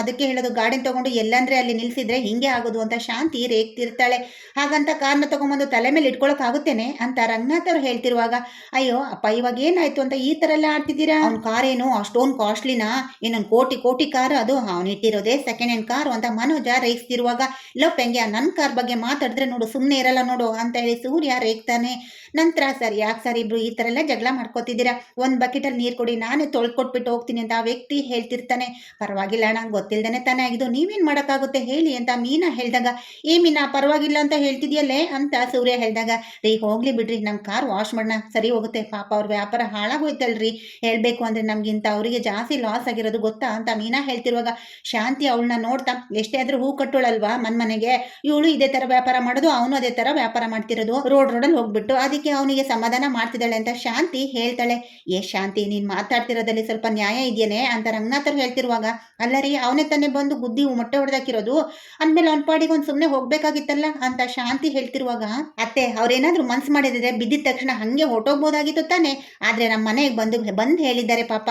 ಅದಕ್ಕೆ ಹೇಳೋದು ಗಾಡಿನ ತಗೊಂಡು ಎಲ್ಲಂದ್ರೆ ಅಲ್ಲಿ ನಿಲ್ಸಿದ್ರೆ ಹಿಂಗೆ ಆಗೋದು ಅಂತ ಶಾಂತಿ ರೇಗ್ತಿರ್ತಾಳೆ. ಹಾಗಂತ ಕಾರ್ನ ತಗೊಂಬಂದು ತಲೆ ಮೇಲೆ ಇಟ್ಕೊಳಕ್ಕಾಗುತ್ತೇನೆ ಅಂತ ರಂಗನಾಥ್ ಅವ್ರು ಹೇಳ್ತಿರುವಾಗ, ಅಯ್ಯೋ ಅಪ್ಪ ಇವಾಗ ಏನಾಯ್ತು ಅಂತ ಈ ಥರ ಎಲ್ಲ ಆಡ್ತಿದ್ದೀರಾ, ಅವ್ನ ಕಾರ್ ಏನು ಅಷ್ಟೊಂದು ಕಾಸ್ಟ್ಲಿನಾ, ಇನ್ನೊಂದು ಕೋಟಿ ಕಾರ್, ಅದು ಅವ್ನು ಇಟ್ಟಿರೋದೇ ಸೆಕೆಂಡ್ ಹ್ಯಾಂಡ್ ಕಾರು ಅಂತ ಮನೋಜ ರೇಗಿಸ್ತಿರುವಾಗ, ಲೋ ಪೆಂಗ್ಯ ನನ್ನ ಕಾರ್ ಬಗ್ಗೆ ಮಾತಾಡಿದ್ರೆ ನೋಡು ಸುಮ್ಮನೆ ಇರಲ್ಲ ನೋಡು ಅಂತ ಹೇಳಿ ಸೂರ್ಯ ರೇಗ್ತಾನೆ. ನಂತರ ಸರ್ ಯಾಕೆ ಸರ್ ಇಬ್ರು ಈ ಥರ ಎಲ್ಲ ಜಗಳ ಮಾಡ್ಕೋತಿದ್ದೀರಾ, ಒಂದು ಬಕೆಟಲ್ಲಿ ನೀರು ಕೊಡಿ ನಾನೇ ತೊಳ್ಕೊಟ್ಬಿಟ್ಟು ಹೋಗ್ತೀನಿ ಅಂತ ಆ ವ್ಯಕ್ತಿ ಹೇಳ್ತಿರ್ತಾನೆ. ಪರವಾಗಿಲ್ಲ ನಂಗೆ ಗೊತ್ತಿಲ್ದೇನೆ ತಾನೇ ಆಗಿದ್ದು, ನೀವೇನು ಮಾಡೋಕ್ಕಾಗುತ್ತೆ ಹೇಳಿ ಅಂತ ಮೀನಾ ಹೇಳಿದಾಗ, ಏ ಮೀನಾ ಪರವಾಗಿಲ್ಲ ಅಂತ ಹೇಳ್ತಿದ್ಯಲ್ಲೇ ಅಂತ ಸೂರ್ಯ ಹೇಳಿದಾಗ, ರೀ ಹೋಗ್ಲಿ ಬಿಡ್ರಿ ನಮ್ಮ ಕಾರ್ ವಾಶ್ ಮಾಡೋಣ ಸರಿ ಹೋಗುತ್ತೆ, ಪಾಪ ಅವ್ರ ವ್ಯಾಪಾರ ಹಾಳಾಗೋಯ್ತಲ್ರಿ, ಹೇಳಬೇಕು ಅಂದರೆ ನಮಗಿಂತ ಅವರಿಗೆ ಜಾಸ್ತಿ ಲಾಸ್ ಆಗಿರೋದು ಗೊತ್ತಾ ಅಂತ ಮೀನಾ ಹೇಳ್ತಿರುವಾಗ, ಶಾಂತಿ ಅವಳನ್ನ ನೋಡ್ತಾ, ಎಷ್ಟೇ ಆದರೂ ಹೂ ಕಟ್ಟೋಳಲ್ವಾ ಮನೆಗೆ, ಇವಳು ಇದೇ ಥರ ವ್ಯಾಪಾರ ಮಾಡೋದು, ಅವನು ಅದೇ ಥರ ವ್ಯಾಪಾರ ಮಾಡ್ತಿರೋದು, ರೋಡಲ್ಲಿ ಹೋಗ್ಬಿಟ್ಟು ಅದಕ್ಕೆ ಅವನಿಗೆ ಸಮಾಧಾನ ಮಾಡ್ತಿದ್ದಾಳೆ ಅಂತ ಶಾಂತಿ ಹೇಳ್ತಾಳೆ. ಏ ಶಾಂತಿ ನೀನು ಮಾತಾಡ್ತಿರೋದಲ್ಲಿ ಸ್ವಲ್ಪ ನ್ಯಾಯ ಇದೆಯೇ ಅಂತ ರಂಗನಾಥ್ ಅವ್ರು ಹೇಳ್ತಿರುವಾಗ, ಅಲ್ಲ ರೀ ಅವನೇ ತಾನೇ ಬಂದು ಗುದ್ದಿ ಮೊಟ್ಟೆ ಹೊಡೆದಾಕಿರೋದು, ಅಂದಮೇಲೆ ಅವ್ನ ಪಾಡಿಗೆ ಒಂದು ಸುಮ್ಮನೆ ಹೋಗ್ಬೇಕಾಗಿತ್ತಲ್ಲ ಅಂತ ಶಾಂತಿ ಹೇಳ್ತಿರುವಾಗ, ಅತ್ತೆ ಅವ್ರೇನಾದ್ರೂ ಮನ್ಸು ಮಾಡಿದ್ರೆ ಬಿದ್ದಿದ ತಕ್ಷಣ ಹಂಗೆ ಹೊಟ್ಟೋಗ್ಬೋದಾಗಿತ್ತು ತಾನೆ, ಆದ್ರೆ ನಮ್ಮ ಮನೆಗೆ ಬಂದು ಹೇಳಿದ್ದಾರೆ, ಪಾಪ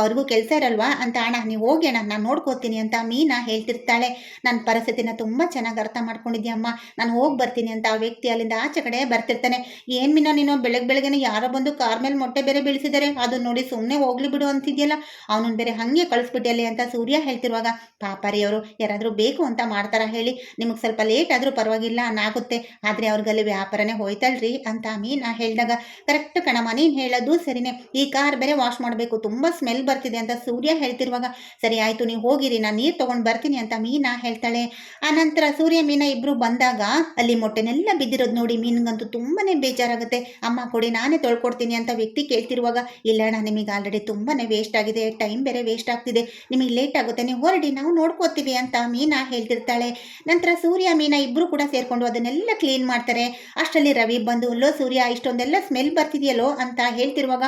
ಅವ್ರಿಗೂ ಕೆಲಸ ಇರಲ್ವಾ ಅಂತ, ಅಣ್ಣ ನೀವು ಹೋಗಿ ಅಣ್ಣ ನಾನು ನೋಡ್ಕೋತೀನಿ ಅಂತ ಮೀನಾ ಹೇಳ್ತಿರ್ತಾಳೆ. ನನ್ನ ಪರಿಸ್ಥಿತಿನ ತುಂಬಾ ಚೆನ್ನಾಗಿ ಅರ್ಥ ಮಾಡ್ಕೊಂಡಿದ್ಯಮ್ಮ, ನಾನು ಹೋಗಿ ಬರ್ತೀನಿ ಅಂತ ಆ ವ್ಯಕ್ತಿ ಅಲ್ಲಿಂದ ಆಚೆ ಕಡೆ ಬರ್ತಿರ್ತಾನೆ. ಏನ್ ಮೀನಾ ನೀನು ಬೆಳಗ್ಗೆನೆ ಯಾರೋ ಬಂದು ಕಾರ್ ಮೇಲೆ ಮೊಟ್ಟೆ ಬೇರೆ ಬೀಳಿಸಿದ್ದಾರೆ, ಅದು ನೋಡಿ ಸುಮ್ಮನೆ ಹೋಗ್ಲಿ ಬಿಡು ಅಂತಿದ್ಯಲ್ಲ, ಅವನನ್ನ ಬೇರೆ ಹಂಗೆ ಕಳಿಸ್ಬಿಟ್ಟಲ್ಲಿ ಅಂತ ಸೂರ್ಯ ಹೇಳ್ತಿರುವಾಗ, ಪಾಪರಿ ಅವರು ಯಾರಾದರೂ ಬೇಕು ಅಂತ ಮಾಡ್ತಾರ ಹೇಳಿ, ನಿಮಗೆ ಸ್ವಲ್ಪ ಲೇಟ್ ಆದರೂ ಪರವಾಗಿಲ್ಲ ಅನ್ನಾಗುತ್ತೆ, ಆದರೆ ಅವ್ರಿಗಲ್ಲಿ ವ್ಯಾಪಾರನೇ ಹೋಯ್ತಲ್ರಿ ಅಂತ ಮೀನಾ ಹೇಳಿದಾಗ, ಕರೆಕ್ಟ್ ಕಣಮ್ಮ ನೀನು ಹೇಳೋದು ಸರಿನೇ, ಈ ಕಾರ್ ಬೇರೆ ವಾಶ್ ಮಾಡಬೇಕು ತುಂಬ ಸ್ಮೆಲ್ ಬರ್ತಿದೆ ಅಂತ ಸೂರ್ಯ ಹೇಳ್ತಿರುವಾಗ, ಸರಿ ಆಯಿತು ನೀವು ಹೋಗಿರಿ ನಾನು ನೀರು ತೊಗೊಂಡು ಬರ್ತೀನಿ ಅಂತ ಮೀನಾ ಹೇಳ್ತಾಳೆ. ಆನಂತರ ಸೂರ್ಯ ಮೀನಾ ಇಬ್ಬರು ಬಂದಾಗ ಅಲ್ಲಿ ಮೊಟ್ಟೆನೆಲ್ಲ ಬಿದ್ದಿರೋದು ನೋಡಿ ಮೀನಿಗಂತೂ ತುಂಬಾನೇ ಬೇಜಾರಾಗುತ್ತೆ. ಅಮ್ಮ ಕೊಡಿ ನಾನೇ ತೊಳ್ಕೊಡ್ತೀನಿ ಅಂತ ವ್ಯಕ್ತಿ ಕೇಳ್ತಿರುವಾಗ, ಇಲ್ಲ ಅಣ್ಣ ನಿಮಗೆ ಆಲ್ರೆಡಿ ತುಂಬಾನೇ ವೇಸ್ಟ್ ಆಗಿದೆ, ಟೈಮ್ ಬೇರೆ ವೇಸ್ಟ್ ಆಗ್ತಿದೆ, ನಿಮಗೆ ಲೇಟ್ ಆಗುತ್ತೆ ನೀವು ಹೊರಡಿ ನಾವು ನೋಡ್ಕೋತೀವಿ ಅಂತ ಮೀನಾ ಹೇಳ್ತಿರ್ತಾಳೆ. ನಂತರ ಸೂರ್ಯ ಮೀನಾ ಇಬ್ಬರು ಕೂಡ ಸೇರ್ಕೊಂಡು ಅದನ್ನೆಲ್ಲ ಕ್ಲೀನ್ ಮಾಡ್ತಾರೆ. ಅಷ್ಟರಲ್ಲಿ ರವಿ ಬಂದು, ಲೋ ಸೂರ್ಯ ಇಷ್ಟೊಂದೆಲ್ಲ ಸ್ಮೆಲ್ ಬರ್ತಿದೆಯಲ್ಲೋ ಅಂತ ಹೇಳ್ತಿರುವಾಗ,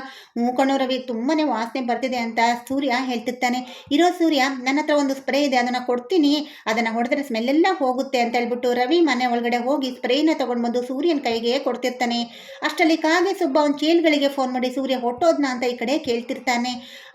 ಕಣೋ ರವಿ ತುಂಬಾನೇ ವಾಸನೆ ಬರ್ತಿದೆ ಅಂತ ಸೂರ್ಯ ಹೇಳ್ತಿರ್ತಾನೆ. ಇರೋ ಸೂರ್ಯ ನನ್ನ ಹತ್ರ ಒಂದು ಸ್ಪ್ರೇ ಇದೆ ಅದನ್ನ ಕೊಡ್ತೀನಿ, ಅದನ್ನ ಹೊಡೆದ್ರೆ ಸ್ಮೆಲ್ ಎಲ್ಲ ಹೋಗುತ್ತೆ ಅಂತ ಹೇಳ್ಬಿಟ್ಟು ರವಿ ಮನೆ ಒಳಗಡೆ ಹೋಗಿ ಸ್ಪ್ರೇನ ತಗೊಂಡು ಬಂದು ಸೂರ್ಯನ ಕೈಗೆ ಕೊಡ್ತಿರ್ತಾನೆ. ಅಷ್ಟರಲ್ಲಿ ಕಾಗೆ ಸುಬ್ಬ ಅವ್ನ ಚೇಲ್ಗಳಿಗೆ ಫೋನ್ ಮಾಡಿ ಸೂರ್ಯ ಹೊಟ್ಟೋದ್ನ ಅಂತ ಈ ಕಡೆ ಕೇಳ್ತಿರ್ತಾನೆ.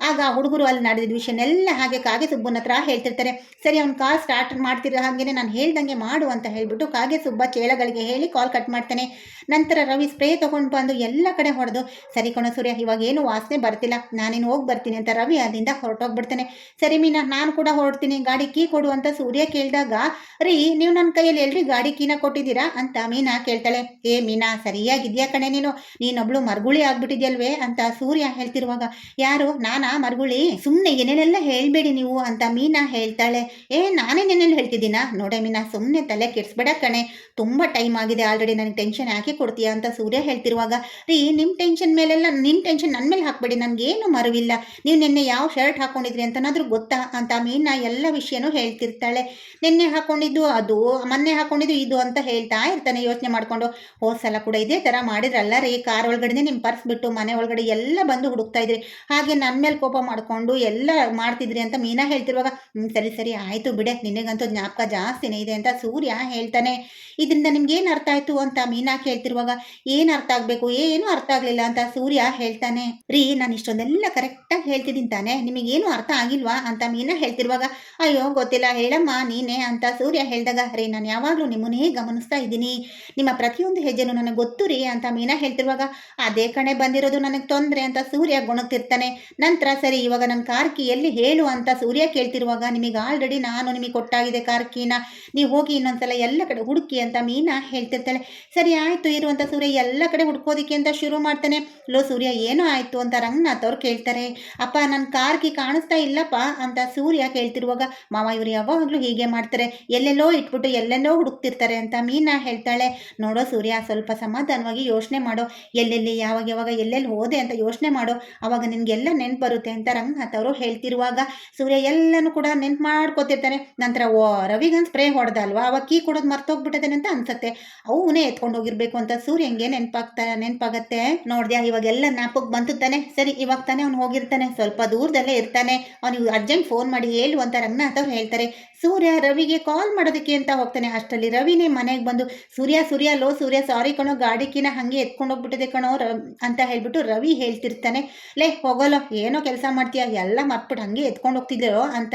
ಆಗ ಹುಡುಗರು ಅಲ್ಲಿ ನಡೆದಿದ್ದ ವಿಷಯನೆಲ್ಲ ಹಾಗೆ ಕಾಗೆ ಸುಬ್ಬನ ಹತ್ರ ಹೇಳ್ತಿರ್ತಾರೆ. ಸರಿ ಅವ್ನ ಕಾಲ್ ಸ್ಟಾರ್ಟ್ ಮಾಡ್ತಿರೋ ಹಾಗೇನೆ ನಾನು ಹೇಳ್ದಂಗೆ ಮಾಡು ಅಂತ ಹೇಳ್ಬಿಟ್ಟು ಕಾಗೆ ಸುಬ್ಬ ಚೇಳಗಳಿಗೆ ಹೇಳಿ ಕಾಲ್ ಕಟ್ ಮಾಡ್ತಾನೆ. ನಂತರ ರವಿ ಸ್ಪ್ರೇ ತಗೊಂಡು ಬಂದು ಎಲ್ಲ ಕಡೆ ಹೊಡೆದು, ಸರಿ ಕಣೋ ಸೂರ್ಯ ಇವಾಗ ಏನು ವಾಸನೆ ಬರ್ತಿಲ್ಲ ನಾನೇನು ಹೋಗಿ ಬರ್ತೀನಿ ಅಂತ ರವಿ ಅಲ್ಲಿಂದ ಹೊರಟೋಗ್ಬಿಡ್ತಾನೆ. ಸರಿ ಮೀನಾ ನಾನು ಕೂಡ ಹೊರಡ್ತೀನಿ, ಗಾಡಿ ಕೀ ಕೊಡು ಅಂತ ಸೂರ್ಯ ಕೇಳಿದಾಗ, ರೀ ನೀವು ನನ್ನ ಕೈಯಲ್ಲಿ ಎಲ್ರಿ ಗಾಡಿ ಕೀನ ಕೊಟ್ಟಿದ್ದೀರಾ ಅಂತ ಮೀನಾ ಕೇಳ್ತಾಳೆ. ಏ ಮೀನಾ ಸರಿಯಾಗಿದ್ಯಾ ಕಣೆ ನೀನೊಬ್ಳು ಮರ್ಗುಳಿ ಆಗ್ಬಿಟ್ಟಿದ್ಯಲ್ವೇ ಅಂತ ಸೂರ್ಯ ಹೇಳ್ತಿರುವಾಗ, ಯಾರು ನಾನಾ ಮರ್ಗುಳಿ, ಸುಮ್ಮನೆ ಏನೇನೆಲ್ಲ ಹೇಳ್ಬೇಡಿ ನೀವು ಅಂತ ಮೀನಾ ಹೇಳ್ತಾಳೆ. ಏ ನಾನೇ ನೆನೆಲ್ಲ ಹೇಳ್ತಿದ್ದೀನಾ, ನೋಡೆ ಮೀನಾ ಸುಮ್ಮನೆ ತಲೆ ಕೆಡಿಸ್ಬೇಡ ಕಣೆ, ತುಂಬ ಟೈಮ್ ಆಗಿದೆ ಆಲ್ರೆಡಿ, ನನಗೆ ಟೆನ್ಷನ್ ಹಾಕಿ ಕೊಡ್ತೀಯಾ ಅಂತ ಸೂರ್ಯ ಹೇಳ್ತಿರುವಾಗ, ರೀ ನಿಮ್ಮ ಟೆನ್ಷನ್ ಮೇಲೆಲ್ಲ ನಿಮ್ಮ ಟೆನ್ಷನ್ ನನ್ನ ಮೇಲೆ ಹಾಕ್ಬೇಡಿ, ನನಗೇನು ಮರವಿಲ್ಲ, ನೀವು ನಿನ್ನೆ ಯಾವ ಶರ್ಟ್ ಹಾಕೊಂಡಿದ್ರಿ ಅಂತನಾದ್ರೂ ಗೊತ್ತಾ ಅಂತ ಮೀನಾ ಎಲ್ಲ ವಿಷಯನೂ ಹೇಳ್ತಿರ್ತಾಳೆ. ನಿನ್ನೆ ಹಾಕೊಂಡಿದ್ದು ಅದು, ಮೊನ್ನೆ ಹಾಕೊಂಡಿದ್ದು ಇದು ಅಂತ ಹೇಳ್ತಾ ಇರ್ತಾನೆ ಯೋಚನೆ ಮಾಡಿಕೊಂಡು. ಹೋದ ಸಲ ಕೂಡ ಇದೇ ಥರ ಮಾಡಿದ್ರಲ್ಲ ರೀ, ಕಾರ್ ಒಳಗಡೆ ನಿಮ್ಮ ಪರ್ಸ್ ಬಿಟ್ಟು ಮನೆ ಒಳಗಡೆ ಎಲ್ಲ ಬಂದು ಹುಡುಕ್ತಾ ಇದ್ರಿ, ಹಾಗೆ ನನ್ನ ಮೇಲೆ ಕೋಪ ಮಾಡ್ಕೊಂಡು ಎಲ್ಲ ಮಾಡ್ತಿದ್ರಿ ಅಂತ ಮೀನಾ ಹೇಳ್ತಿರುವಾಗ ಸರಿ ಸರಿ ಆಯ್ತು ಬಿಡೆ, ನಿನಗಂತೂ ಜ್ಞಾಪಕ ಜಾಸ್ತಿನೇ ಇದೆ ಅಂತ ಸೂರ್ಯ ಹೇಳ್ತಾನೆ. ಇದರಿಂದ ನಿಮ್ಗೆ ಏನು ಅರ್ಥ ಆಯ್ತು ಅಂತ ಮೀನಾ ಕೇಳ್ತಿರುವಾಗ ಏನು ಅರ್ಥ ಆಗ್ಬೇಕು, ಏನು ಅರ್ಥ ಆಗ್ಲಿಲ್ಲ ಅಂತ ಸೂರ್ಯ ಹೇಳ್ತಾನೆ. ರೀ, ನಾನು ಇಷ್ಟೊಂದೆಲ್ಲ ಕರೆಕ್ಟಾಗಿ ಹೇಳ್ತಿದ್ದೀನಿ ತಾನೆ, ನಿಮಗೇನು ಅರ್ಥ ಆಗಿಲ್ವಾ ಅಂತ ಮೀನಾ ಹೇಳ್ತಿರುವಾಗ ಅಯ್ಯೋ ಗೊತ್ತಿಲ್ಲ ಹೇಳಮ್ಮ ನೀನೇ ಅಂತ ಸೂರ್ಯ ಹೇಳಿದಾಗ ರೀ, ನಾನು ಯಾವಾಗಲೂ ನಿಮ್ಮನ್ನೇ ಗಮನಿಸ್ತಾ ಇದ್ದೀನಿ, ನಿಮ್ಮ ಪ್ರತಿಯೊಂದು ಹೆಜ್ಜೆನೂ ನನಗೆ ಗೊತ್ತು ರೀ ಅಂತ ಮೀನಾ ಹೇಳ್ತಿರುವಾಗ ಅದೇ ಕಣೆ ಬಂದಿರೋದು ನನಗೆ ತೊಂದರೆ ಅಂತ ಸೂರ್ಯ ಗುಣಗ್ತಿರ್ತಾನೆ. ನಂತರ ಸರಿ ಇವಾಗ ನನ್ನ ಕಾರ್ ಕೀ ಎಲ್ಲಿ ಹೇಳು ಅಂತ ಸೂರ್ಯ ಕೇಳ್ತಿರುವಾಗ ನಿಮಗೆ ಆಲ್ರೆಡಿ ನಾನು ನಿಮಗೆ ಕೊಟ್ಟಾಗಿದೆ ಕಾರ್ ಕೀನ, ನೀವು ಹೋಗಿ ಇನ್ನೊಂದ್ಸಲ ಎಲ್ಲ ಕಡೆ ಹುಡುಕಿ ಅಂತ ಮೀನಾ ಹೇಳ್ತಿರ್ತಾಳೆ. ಸರಿ ಆಯ್ತು ಇರುವಂತ ಸೂರ್ಯ ಎಲ್ಲ ಕಡೆ ಹುಡ್ಕೋದಿಕ್ಕೆ ಅಂತ ಶುರು ಮಾಡ್ತಾನೆ. ಲೋ ಸೂರ್ಯ ಏನೋ ಆಯ್ತು ಅಂತ ರಂಗನಾಥ್ ಅವ್ರು ಕೇಳ್ತಾರೆ. ಅಪ್ಪ ನನ್ನ ಕಾರ್ ಕೀ ಕಾಣಿಸ್ತಾ ಇಲ್ಲಪ್ಪ ಅಂತ ಸೂರ್ಯ ಕೇಳ್ತಿರುವಾಗ ಮಾವ ಇವರು ಯಾವಾಗಲೂ ಹೀಗೆ ಮಾಡ್ತಾರೆ, ಎಲ್ಲೆಲ್ಲೋ ಇಟ್ಬಿಟ್ಟು ಎಲ್ಲೆಲ್ಲೋ ಹುಡುಕ್ತಿರ್ತಾರೆ ಅಂತ ಮೀನಾ ಹೇಳ್ತಾಳೆ. ನೋಡೋ ಸೂರ್ಯ, ಸ್ವಲ್ಪ ಸಮಾಧಾನವಾಗಿ ಯೋಚನೆ ಮಾಡೋ, ಎಲ್ಲೆಲ್ಲಿ ಯಾವಾಗ ಯಾವಾಗ ಎಲ್ಲೆಲ್ಲಿ ಹೋದೆ ಅಂತ ಯೋಚನೆ ಮಾಡೋ, ಅವಾಗ ನಿನ್ಗೆಲ್ಲ ನೆನ್ಪು ಬರುತ್ತೆ ಅಂತ ರಂಗನಾಥ್ ಅವರು ಹೇಳ್ತಿರುವಾಗ ಸೂರ್ಯ ಎಲ್ಲನೂ ಕೂಡ ನೆನ್ಪು ಮಾಡ್ಕೋತಿರ್ತಾನೆ. ನಂತರ ರವಿಗನ್ ಸ್ಪ್ರೇ ಹೊಡೆದ ಅಲ್ವಾ, ಅವಾಗ ಕೀ ಕೊಡೋದು ಮರ್ತೋಗ್ಬಿಟ್ಟಿದ್ದಾನೆ ಅಂತ ಅನ್ಸತ್ತೆ, ಅವನೇ ಎತ್ಕೊಂಡು ಹೋಗಿರ್ಬೇಕು ಅಂತ ಸೂರ್ಯಂಗೆ ನೆನಪಾಗತ್ತೆ. ನೋಡ್ದ್ಯಾ ಇವಾಗೆಲ್ಲ ಜ್ಞಾಪಕ ಬಂತು ತಾನೆ, ಸರಿ ಇವಾಗ ತಾನೇ ಅವ್ನು ಹೋಗಿರ್ತಾನೆ, ಸ್ವಲ್ಪ ದೂರದಲ್ಲೇ ಇರ್ತಾನೆ, ಅವ್ನಿಗೆ ಅರ್ಜೆಂಟ್ ಫೋನ್ ಮಾಡಿ ಹೇಳು ಅಂತ ರಂಗನಾಥ್ ಅವ್ರು ಹೇಳ್ತಾರೆ. ಸೂರ್ಯ ರವಿಗೆ ಕಾಲ್ ಮಾಡೋದಕ್ಕೆ ಅಂತ ಹೋಗ್ತಾನೆ. ಅಷ್ಟರಲ್ಲಿ ರವಿನೇ ಮನೆಗೆ ಬಂದು ಸೂರ್ಯ ಲೋ ಸೂರ್ಯ ಸಾರಿ ಕಣೋ, ಗಾಡಿಕಿನ ಹಾಗೆ ಎತ್ಕೊಂಡು ಹೋಗ್ಬಿಟ್ಟಿದೆ ಕಣೋ ಅಂತ ಹೇಳ್ಬಿಟ್ಟು ರವಿ ಹೇಳ್ತಿರ್ತಾನೆ. ಲೇ ಹೋಗೋಲೋ, ಏನೋ ಕೆಲಸ ಮಾಡ್ತೀಯ, ಎಲ್ಲ ಮರ್ತ್ಬಿಟ್ಟು ಹಂಗೆ ಎತ್ಕೊಂಡು ಹೋಗ್ತಿದ್ದೀರೋ ಅಂತ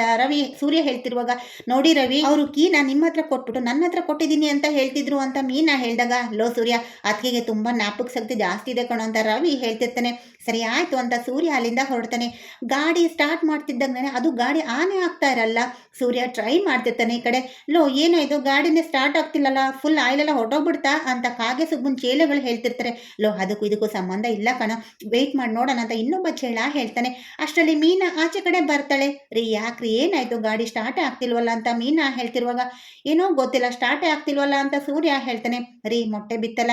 ಸೂರ್ಯ ಹೇಳ್ತಿರುವಾಗ ನೋಡಿ ರವಿ, ಅವರು ಕೀನ ನಿಮ್ಮ ಹತ್ರ ಕೊಟ್ಬಿಟ್ಟು ನನ್ನ ಹತ್ರ ಕೊಟ್ಟಿದ್ದೀನಿ ಅಂತ ಹೇಳ್ತಿದ್ರು ಅಂತ ಮೀನಾ ಹೇಳಿದಾಗ ಲೋ ಸೂರ್ಯ, ಅದಕ್ಕೆ ತುಂಬಾ ಜ್ಞಾಪಕ ಶಕ್ತಿ ಜಾಸ್ತಿ ಇದೆ ಕಣೋ ಅಂತ ರವಿ ಹೇಳ್ತಿರ್ತಾನೆ. ಸರಿ ಆಯ್ತು ಅಂತ ಸೂರ್ಯ ಅಲ್ಲಿಂದ ಹೊರಡ್ತಾನೆ. ಗಾಡಿ ಸ್ಟಾರ್ಟ್ ಮಾಡ್ತಿದ್ದಂಗೆ ಅದು ಗಾಡಿ ಆನೆ ಆಗ್ತಾ ಇರಲ್ಲ. ಸೂರ್ಯ ಟ್ರೈ ಮಾಡ್ತಿರ್ತಾನೆ. ಈ ಕಡೆ ಲೋ ಏನೋ ಇದು ಗಾಡಿನೇ ಸ್ಟಾರ್ಟ್ ಆಗ್ತಿಲ್ಲಲ್ಲ, ಫುಲ್ ಆಯಿಲೆಲ್ಲ ಹೊರಟೋಗ್ಬಿಡ್ತಾ ಅಂತ ಕಾಗೆ ಸುಬ್ಬನ್ ಚೇಲೆಗಳು ಹೇಳ್ತಿರ್ತಾರೆ. ಲೋ ಅದಕ್ಕೂ ಇದಕ್ಕೂ ಸಂಬಂಧ ಇಲ್ಲ ಕಣೋ, ವೆಯ್ಟ್ ಮಾಡಿ ನೋಡೋಣ ಅಂತ ಇನ್ನೊಬ್ಬ ಚೇಳ ಹೇಳ್ತಾನೆ. ಅಷ್ಟರಲ್ಲಿ ಮೀನಾ ಆಚೆ ಕಡೆ ಬರ್ತಾಳೆ. ರೀ ಯಾಕ್ರಿ ಏನಾಯ್ತು, ಗಾಡಿ ಸ್ಟಾರ್ಟೇ ಆಗ್ತಿಲ್ವಲ್ಲ ಅಂತ ಮೀನಾ ಹೇಳ್ತಿರುವಾಗ ಏನೋ ಗೊತ್ತಿಲ್ಲ ಸ್ಟಾರ್ಟೇ ಆಗ್ತಿಲ್ವಲ್ಲ ಅಂತ ಸೂರ್ಯ ಹೇಳ್ತಾನೆ. ರೀ ಮೊಟ್ಟೆ ಬಿತ್ತಲ್ಲ,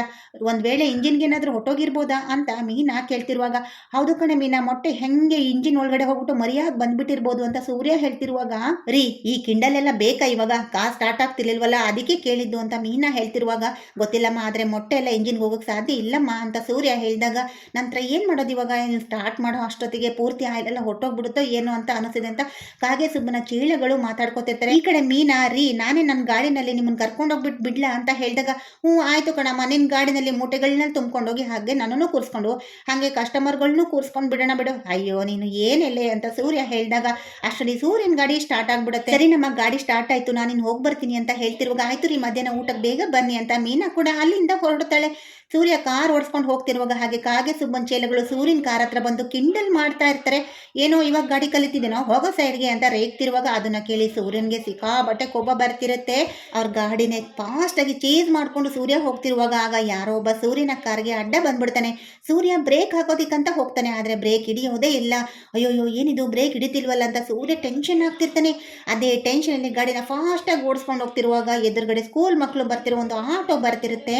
ಒಂದ್ ವೇಳೆ ಇಂಜಿನ್ಗೆ ಏನಾದ್ರೂ ಹೊಟ್ಟೋಗಿರ್ಬೋದಾ ಅಂತ ಮೀನಾ ಕೇಳ್ತಿರುವಾಗ ಹೌದು ಕಣೆ ಮೀನಾ, ಮೊಟ್ಟೆ ಹೆಂಗೆ ಇಂಜಿನ್ ಒಳಗಡೆ ಹೋಗ್ಬಿಟ್ಟು ಮರಿಯಾಗಿ ಬಂದ್ಬಿಟ್ಟಿರ್ಬೋದು ಅಂತ ಸೂರ್ಯ ಹೇಳ್ತಿರುವಾಗ ರೀ ಈ ಕಿಂಡಲೆಲ್ಲ ಬೇಕಾ, ಇವಾಗ ಕಾರ್ ಸ್ಟಾರ್ಟ್ ಆಗ್ತಿರ್ಲಿಲ್ವಲ್ಲ ಅದಕ್ಕೆ ಕೇಳಿದ್ದು ಅಂತ ಮೀನಾ ಹೇಳ್ತಿರುವಾಗ ಗೊತ್ತಿಲ್ಲಮ್ಮ, ಆದ್ರೆ ಮೊಟ್ಟೆ ಎಲ್ಲ ಇಂಜಿನ್ಗೆ ಹೋಗಕ್ ಸಾಧ್ಯ ಇಲ್ಲಮ್ಮ ಅಂತ ಸೂರ್ಯ ಹೇಳಿದಾಗ ನಂತರ ಏನ್ ಮಾಡೋದು ಇವಾಗ, ಸ್ಟಾರ್ಟ್ ಮಾಡೋ ಅಷ್ಟೊತ್ತಿಗೆ ಪೂರ್ತಿ ಆಯಿಲೆಲ್ಲ ಹೊಟ್ಟೋಗ್ಬಿಡುತ್ತೋ ಏನೋ ಅಂತ ಅನಿಸಿದೆ ಅಂತ ಕಾಗೆ ಸುಬ್ಬನ ಚೀಳೆಗಳು ಮಾತಾಡ್ಕೋತಿರ್ತಾರೆ. ಈ ಕಡೆ ಮೀನಾ ರೀ ನಾನೇ ನನ್ನ ಗಾಡಿನಲ್ಲಿ ನಿಮ್ಮನ್ನ ಕರ್ಕೊಂಡೋಗ್ಬಿಟ್ಟು ಬಿಡ್ಲಾ ಅಂತ ಹೇಳಿದಾಗ ಆಯ್ತು ಕಣಮ್ಮ, ನಿನ್ನ ಗಾಡಿನಲ್ಲಿ ಮೂಟೆಗಳನ್ನ ತುಂಬ್ಕೊಂಡೋಗಿ ಹಾಗೆ ನನ್ನನ್ನು ಕೂರಿಸ್ಕೊಂಡು ಹಾಗೆ ಕಸ್ಟಮರ್ಗಳನ್ನೂ ಕೂರಿಸ್ಕೊಂಡು ಬಿಡೋಣ ಬಿಡು. ಅಯ್ಯೋ ನೀನು ಏನೆಲ್ಲ ಅಂತ ಸೂರ್ಯ ಹೇಳಿದಾಗ ಅಷ್ಟರಲ್ಲಿ ಸೂರ್ಯನ ಗಾಡಿ ಸ್ಟಾರ್ಟ್ ಆಗ್ಬಿಡುತ್ತೆ. ಸರಿ ನಮ್ಮ ಗಾಡಿ ಸ್ಟಾರ್ಟ್ ಆಯ್ತು, ನಾನು ಹೋಗಿ ಬರ್ತೀನಿ ಅಂತ ಹೇಳ್ತಿರುವಾಗ ಆಯ್ತು ರೀ ಮಧ್ಯಾಹ್ನ ಊಟಕ್ಕೆ ಬೇಗ ಬನ್ನಿ ಅಂತ ಮೀನಾ ಕೂಡ ಅಲ್ಲಿಂದ ಹೊರಡ್ತಾಳೆ. ಸೂರ್ಯ ಕಾರ್ ಓಡಿಸ್ಕೊಂಡು ಹೋಗ್ತಿರುವಾಗ ಹಾಗೆ ಕಾಗೆ ಸುಬ್ಬನ್ ಚೇಲಗಳು ಸೂರ್ಯನ ಕಾರ್ ಹತ್ರ ಬಂದು ಕಿಂಡಲ್ ಮಾಡ್ತಾ ಇರ್ತಾರೆ. ಏನೋ ಇವಾಗ ಗಾಡಿ ಕಲಿತಿದ್ದೇನೋ ಹೋಗೋ ಸೈಡ್ಗೆ ಅಂತ ರೇಗ್ತಿರುವಾಗ ಅದನ್ನ ಕೇಳಿ ಸೂರ್ಯನ್ಗೆ ಸಿಕ್ಕಾಬಟ್ಟೆ ಕೋಪ ಬರ್ತಿರುತ್ತೆ. ಅವ್ರ ಗಾಡಿನ ಫಾಸ್ಟ್ ಆಗಿ ಚೇಸ್ ಮಾಡ್ಕೊಂಡು ಸೂರ್ಯ ಹೋಗ್ತಿರುವಾಗ ಆಗ ಯಾರೋ ಒಬ್ಬ ಸೂರ್ಯನ ಕಾರ್ಗೆ ಅಡ್ಡ ಬಂದ್ಬಿಡ್ತಾನೆ. ಸೂರ್ಯ ಬ್ರೇಕ್ ಹಾಕೋದಿಕ್ಕಂತ ಹೋಗ್ತಾನೆ, ಆದ್ರೆ ಬ್ರೇಕ್ ಹಿಡಿಯೋದೇ ಇಲ್ಲ. ಅಯ್ಯೋಯ್ಯೋ ಏನಿದು ಬ್ರೇಕ್ ಹಿಡಿತಿಲ್ವಲ್ಲ ಅಂತ ಸೂರ್ಯ ಟೆನ್ಷನ್ ಆಗ್ತಿರ್ತಾನೆ. ಅದೇ ಟೆನ್ಷನ್ ಅಲ್ಲಿ ಗಾಡಿನ ಫಾಸ್ಟ್ ಆಗಿ ಓಡಿಸ್ಕೊಂಡು ಹೋಗ್ತಿರುವಾಗ ಎದುರುಗಡೆ ಸ್ಕೂಲ್ ಮಕ್ಕಳು ಬರ್ತಿರೋ ಒಂದು ಆಟೋ ಬರ್ತಿರುತ್ತೆ.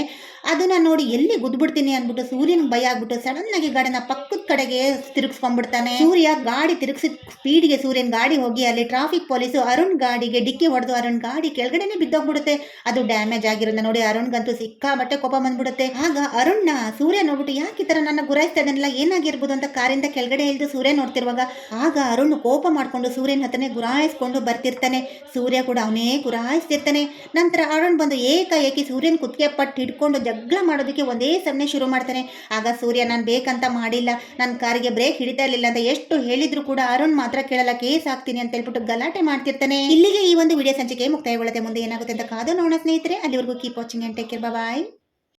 ಅದನ್ನ ನೋಡಿ ಎಲ್ಲಿ ಗುದ್ಬಿಡ್ತೀನಿ ಅಂದ್ಬಿಟ್ಟು ಸೂರ್ಯನ್ ಭಯ ಆಗ್ಬಿಟ್ಟು ಸಡನ್ ಆಗಿ ಗಾಡಿನ ಪಕ್ಕದ ಕಡೆಗೆ ತಿರುಗಿಸ್ಕೊಂಡ್ಬಿಡ್ತಾನೆ. ಸೂರ್ಯ ಗಾಡಿ ತಿರುಗಿಸಿದ ಸ್ಪೀಡ್ಗೆ ಸೂರ್ಯನ್ ಗಾಡಿ ಹೋಗಿ ಅಲ್ಲಿ ಟ್ರಾಫಿಕ್ ಪೊಲೀಸು ಅರುಣ್ ಗಾಡಿಗೆ ಡಿಕ್ಕಿ ಹೊಡೆದು ಅರುಣ್ ಗಾಡಿ ಕೆಳಗಡೆನೆ ಬಿದ್ದೋಗ್ಬಿಡುತ್ತೆ. ಅದು ಡ್ಯಾಮೇಜ್ ಆಗಿರೋದ ನೋಡಿ ಅರುಣ್ಗಂತೂ ಸಿಕ್ಕಾಬಟ್ಟೆ ಕೋಪ ಬಂದ್ಬಿಡುತ್ತೆ. ಆಗ ಅರುಣ್ನ ಸೂರ್ಯ ನೋಡ್ಬಿಟ್ಟು ಯಾಕೆ ಈ ತರ ನನ್ನ ಗುರಾಯಿಸ್ತಾ ಇದನ್ನೆಲ್ಲ ಏನಾಗಿರ್ಬೋದು ಅಂತ ಕಾರಿಂದ ಕೆಳಗಡೆ ಇಳಿದು ಸೂರ್ಯ ನೋಡ್ತಿರುವಾಗ ಆಗ ಅರುಣ್ ಕೋಪ ಮಾಡ್ಕೊಂಡು ಸೂರ್ಯನ ಹತ್ರನೇ ಗುರಾಯಿಸ್ಕೊಂಡು ಬರ್ತಿರ್ತಾನೆ. ಸೂರ್ಯ ಕೂಡ ಅವನೇ ಗುರಾಯಿಸ್ತಿರ್ತಾನೆ. ನಂತರ ಅರುಣ್ ಬಂದು ಏಕಾಏಕಿ ಸೂರ್ಯನ್ ಕುತ್ತಿಗೆ ಪಟ್ಟು ಹಿಡ್ಕೊಂಡು ಜಗಳ ಮಾಡೋದಕ್ಕೆ ಒಂದೇ ಸಮನೆ ಶುರು ಮಾಡ್ತಾನೆ. ಆಗ ಸೂರ್ಯ ನಾನು ಬೇಕಂತ ಮಾಡಿಲ್ಲ, ನನ್ನ ಕಾರಿಗೆ ಬ್ರೇಕ್ ಹಿಡಿತಾ ಇರಲಿಲ್ಲ ಅಂತ ಎಷ್ಟು ಹೇಳಿದ್ರು ಕೂಡ ಅರುಣ್ ಮಾತ್ರ ಕೇಳಲ್ಲ, ಕೇಸ್ ಹಾಕ್ತೀನಿ ಅಂತ ಹೇಳ್ಬಿಟ್ಟು ಗಲಾಟೆ ಮಾಡ್ತಿರ್ತಾನೆ. ಇಲ್ಲಿಗೆ ಈ ಒಂದು ವಿಡಿಯೋ ಸಂಚಿಕೆ ಮುಕ್ತಾಯಗೊಳ್ಳುತ್ತೆ. ಮುಂದೆ ಏನಾಗುತ್ತೆ ಅಂತ ಕಾದು ನೋಡೋಣ ಸ್ನೇಹಿತರೆ. ಅಲ್ಲಿವರೆಗೂ keep watching and take care, bye.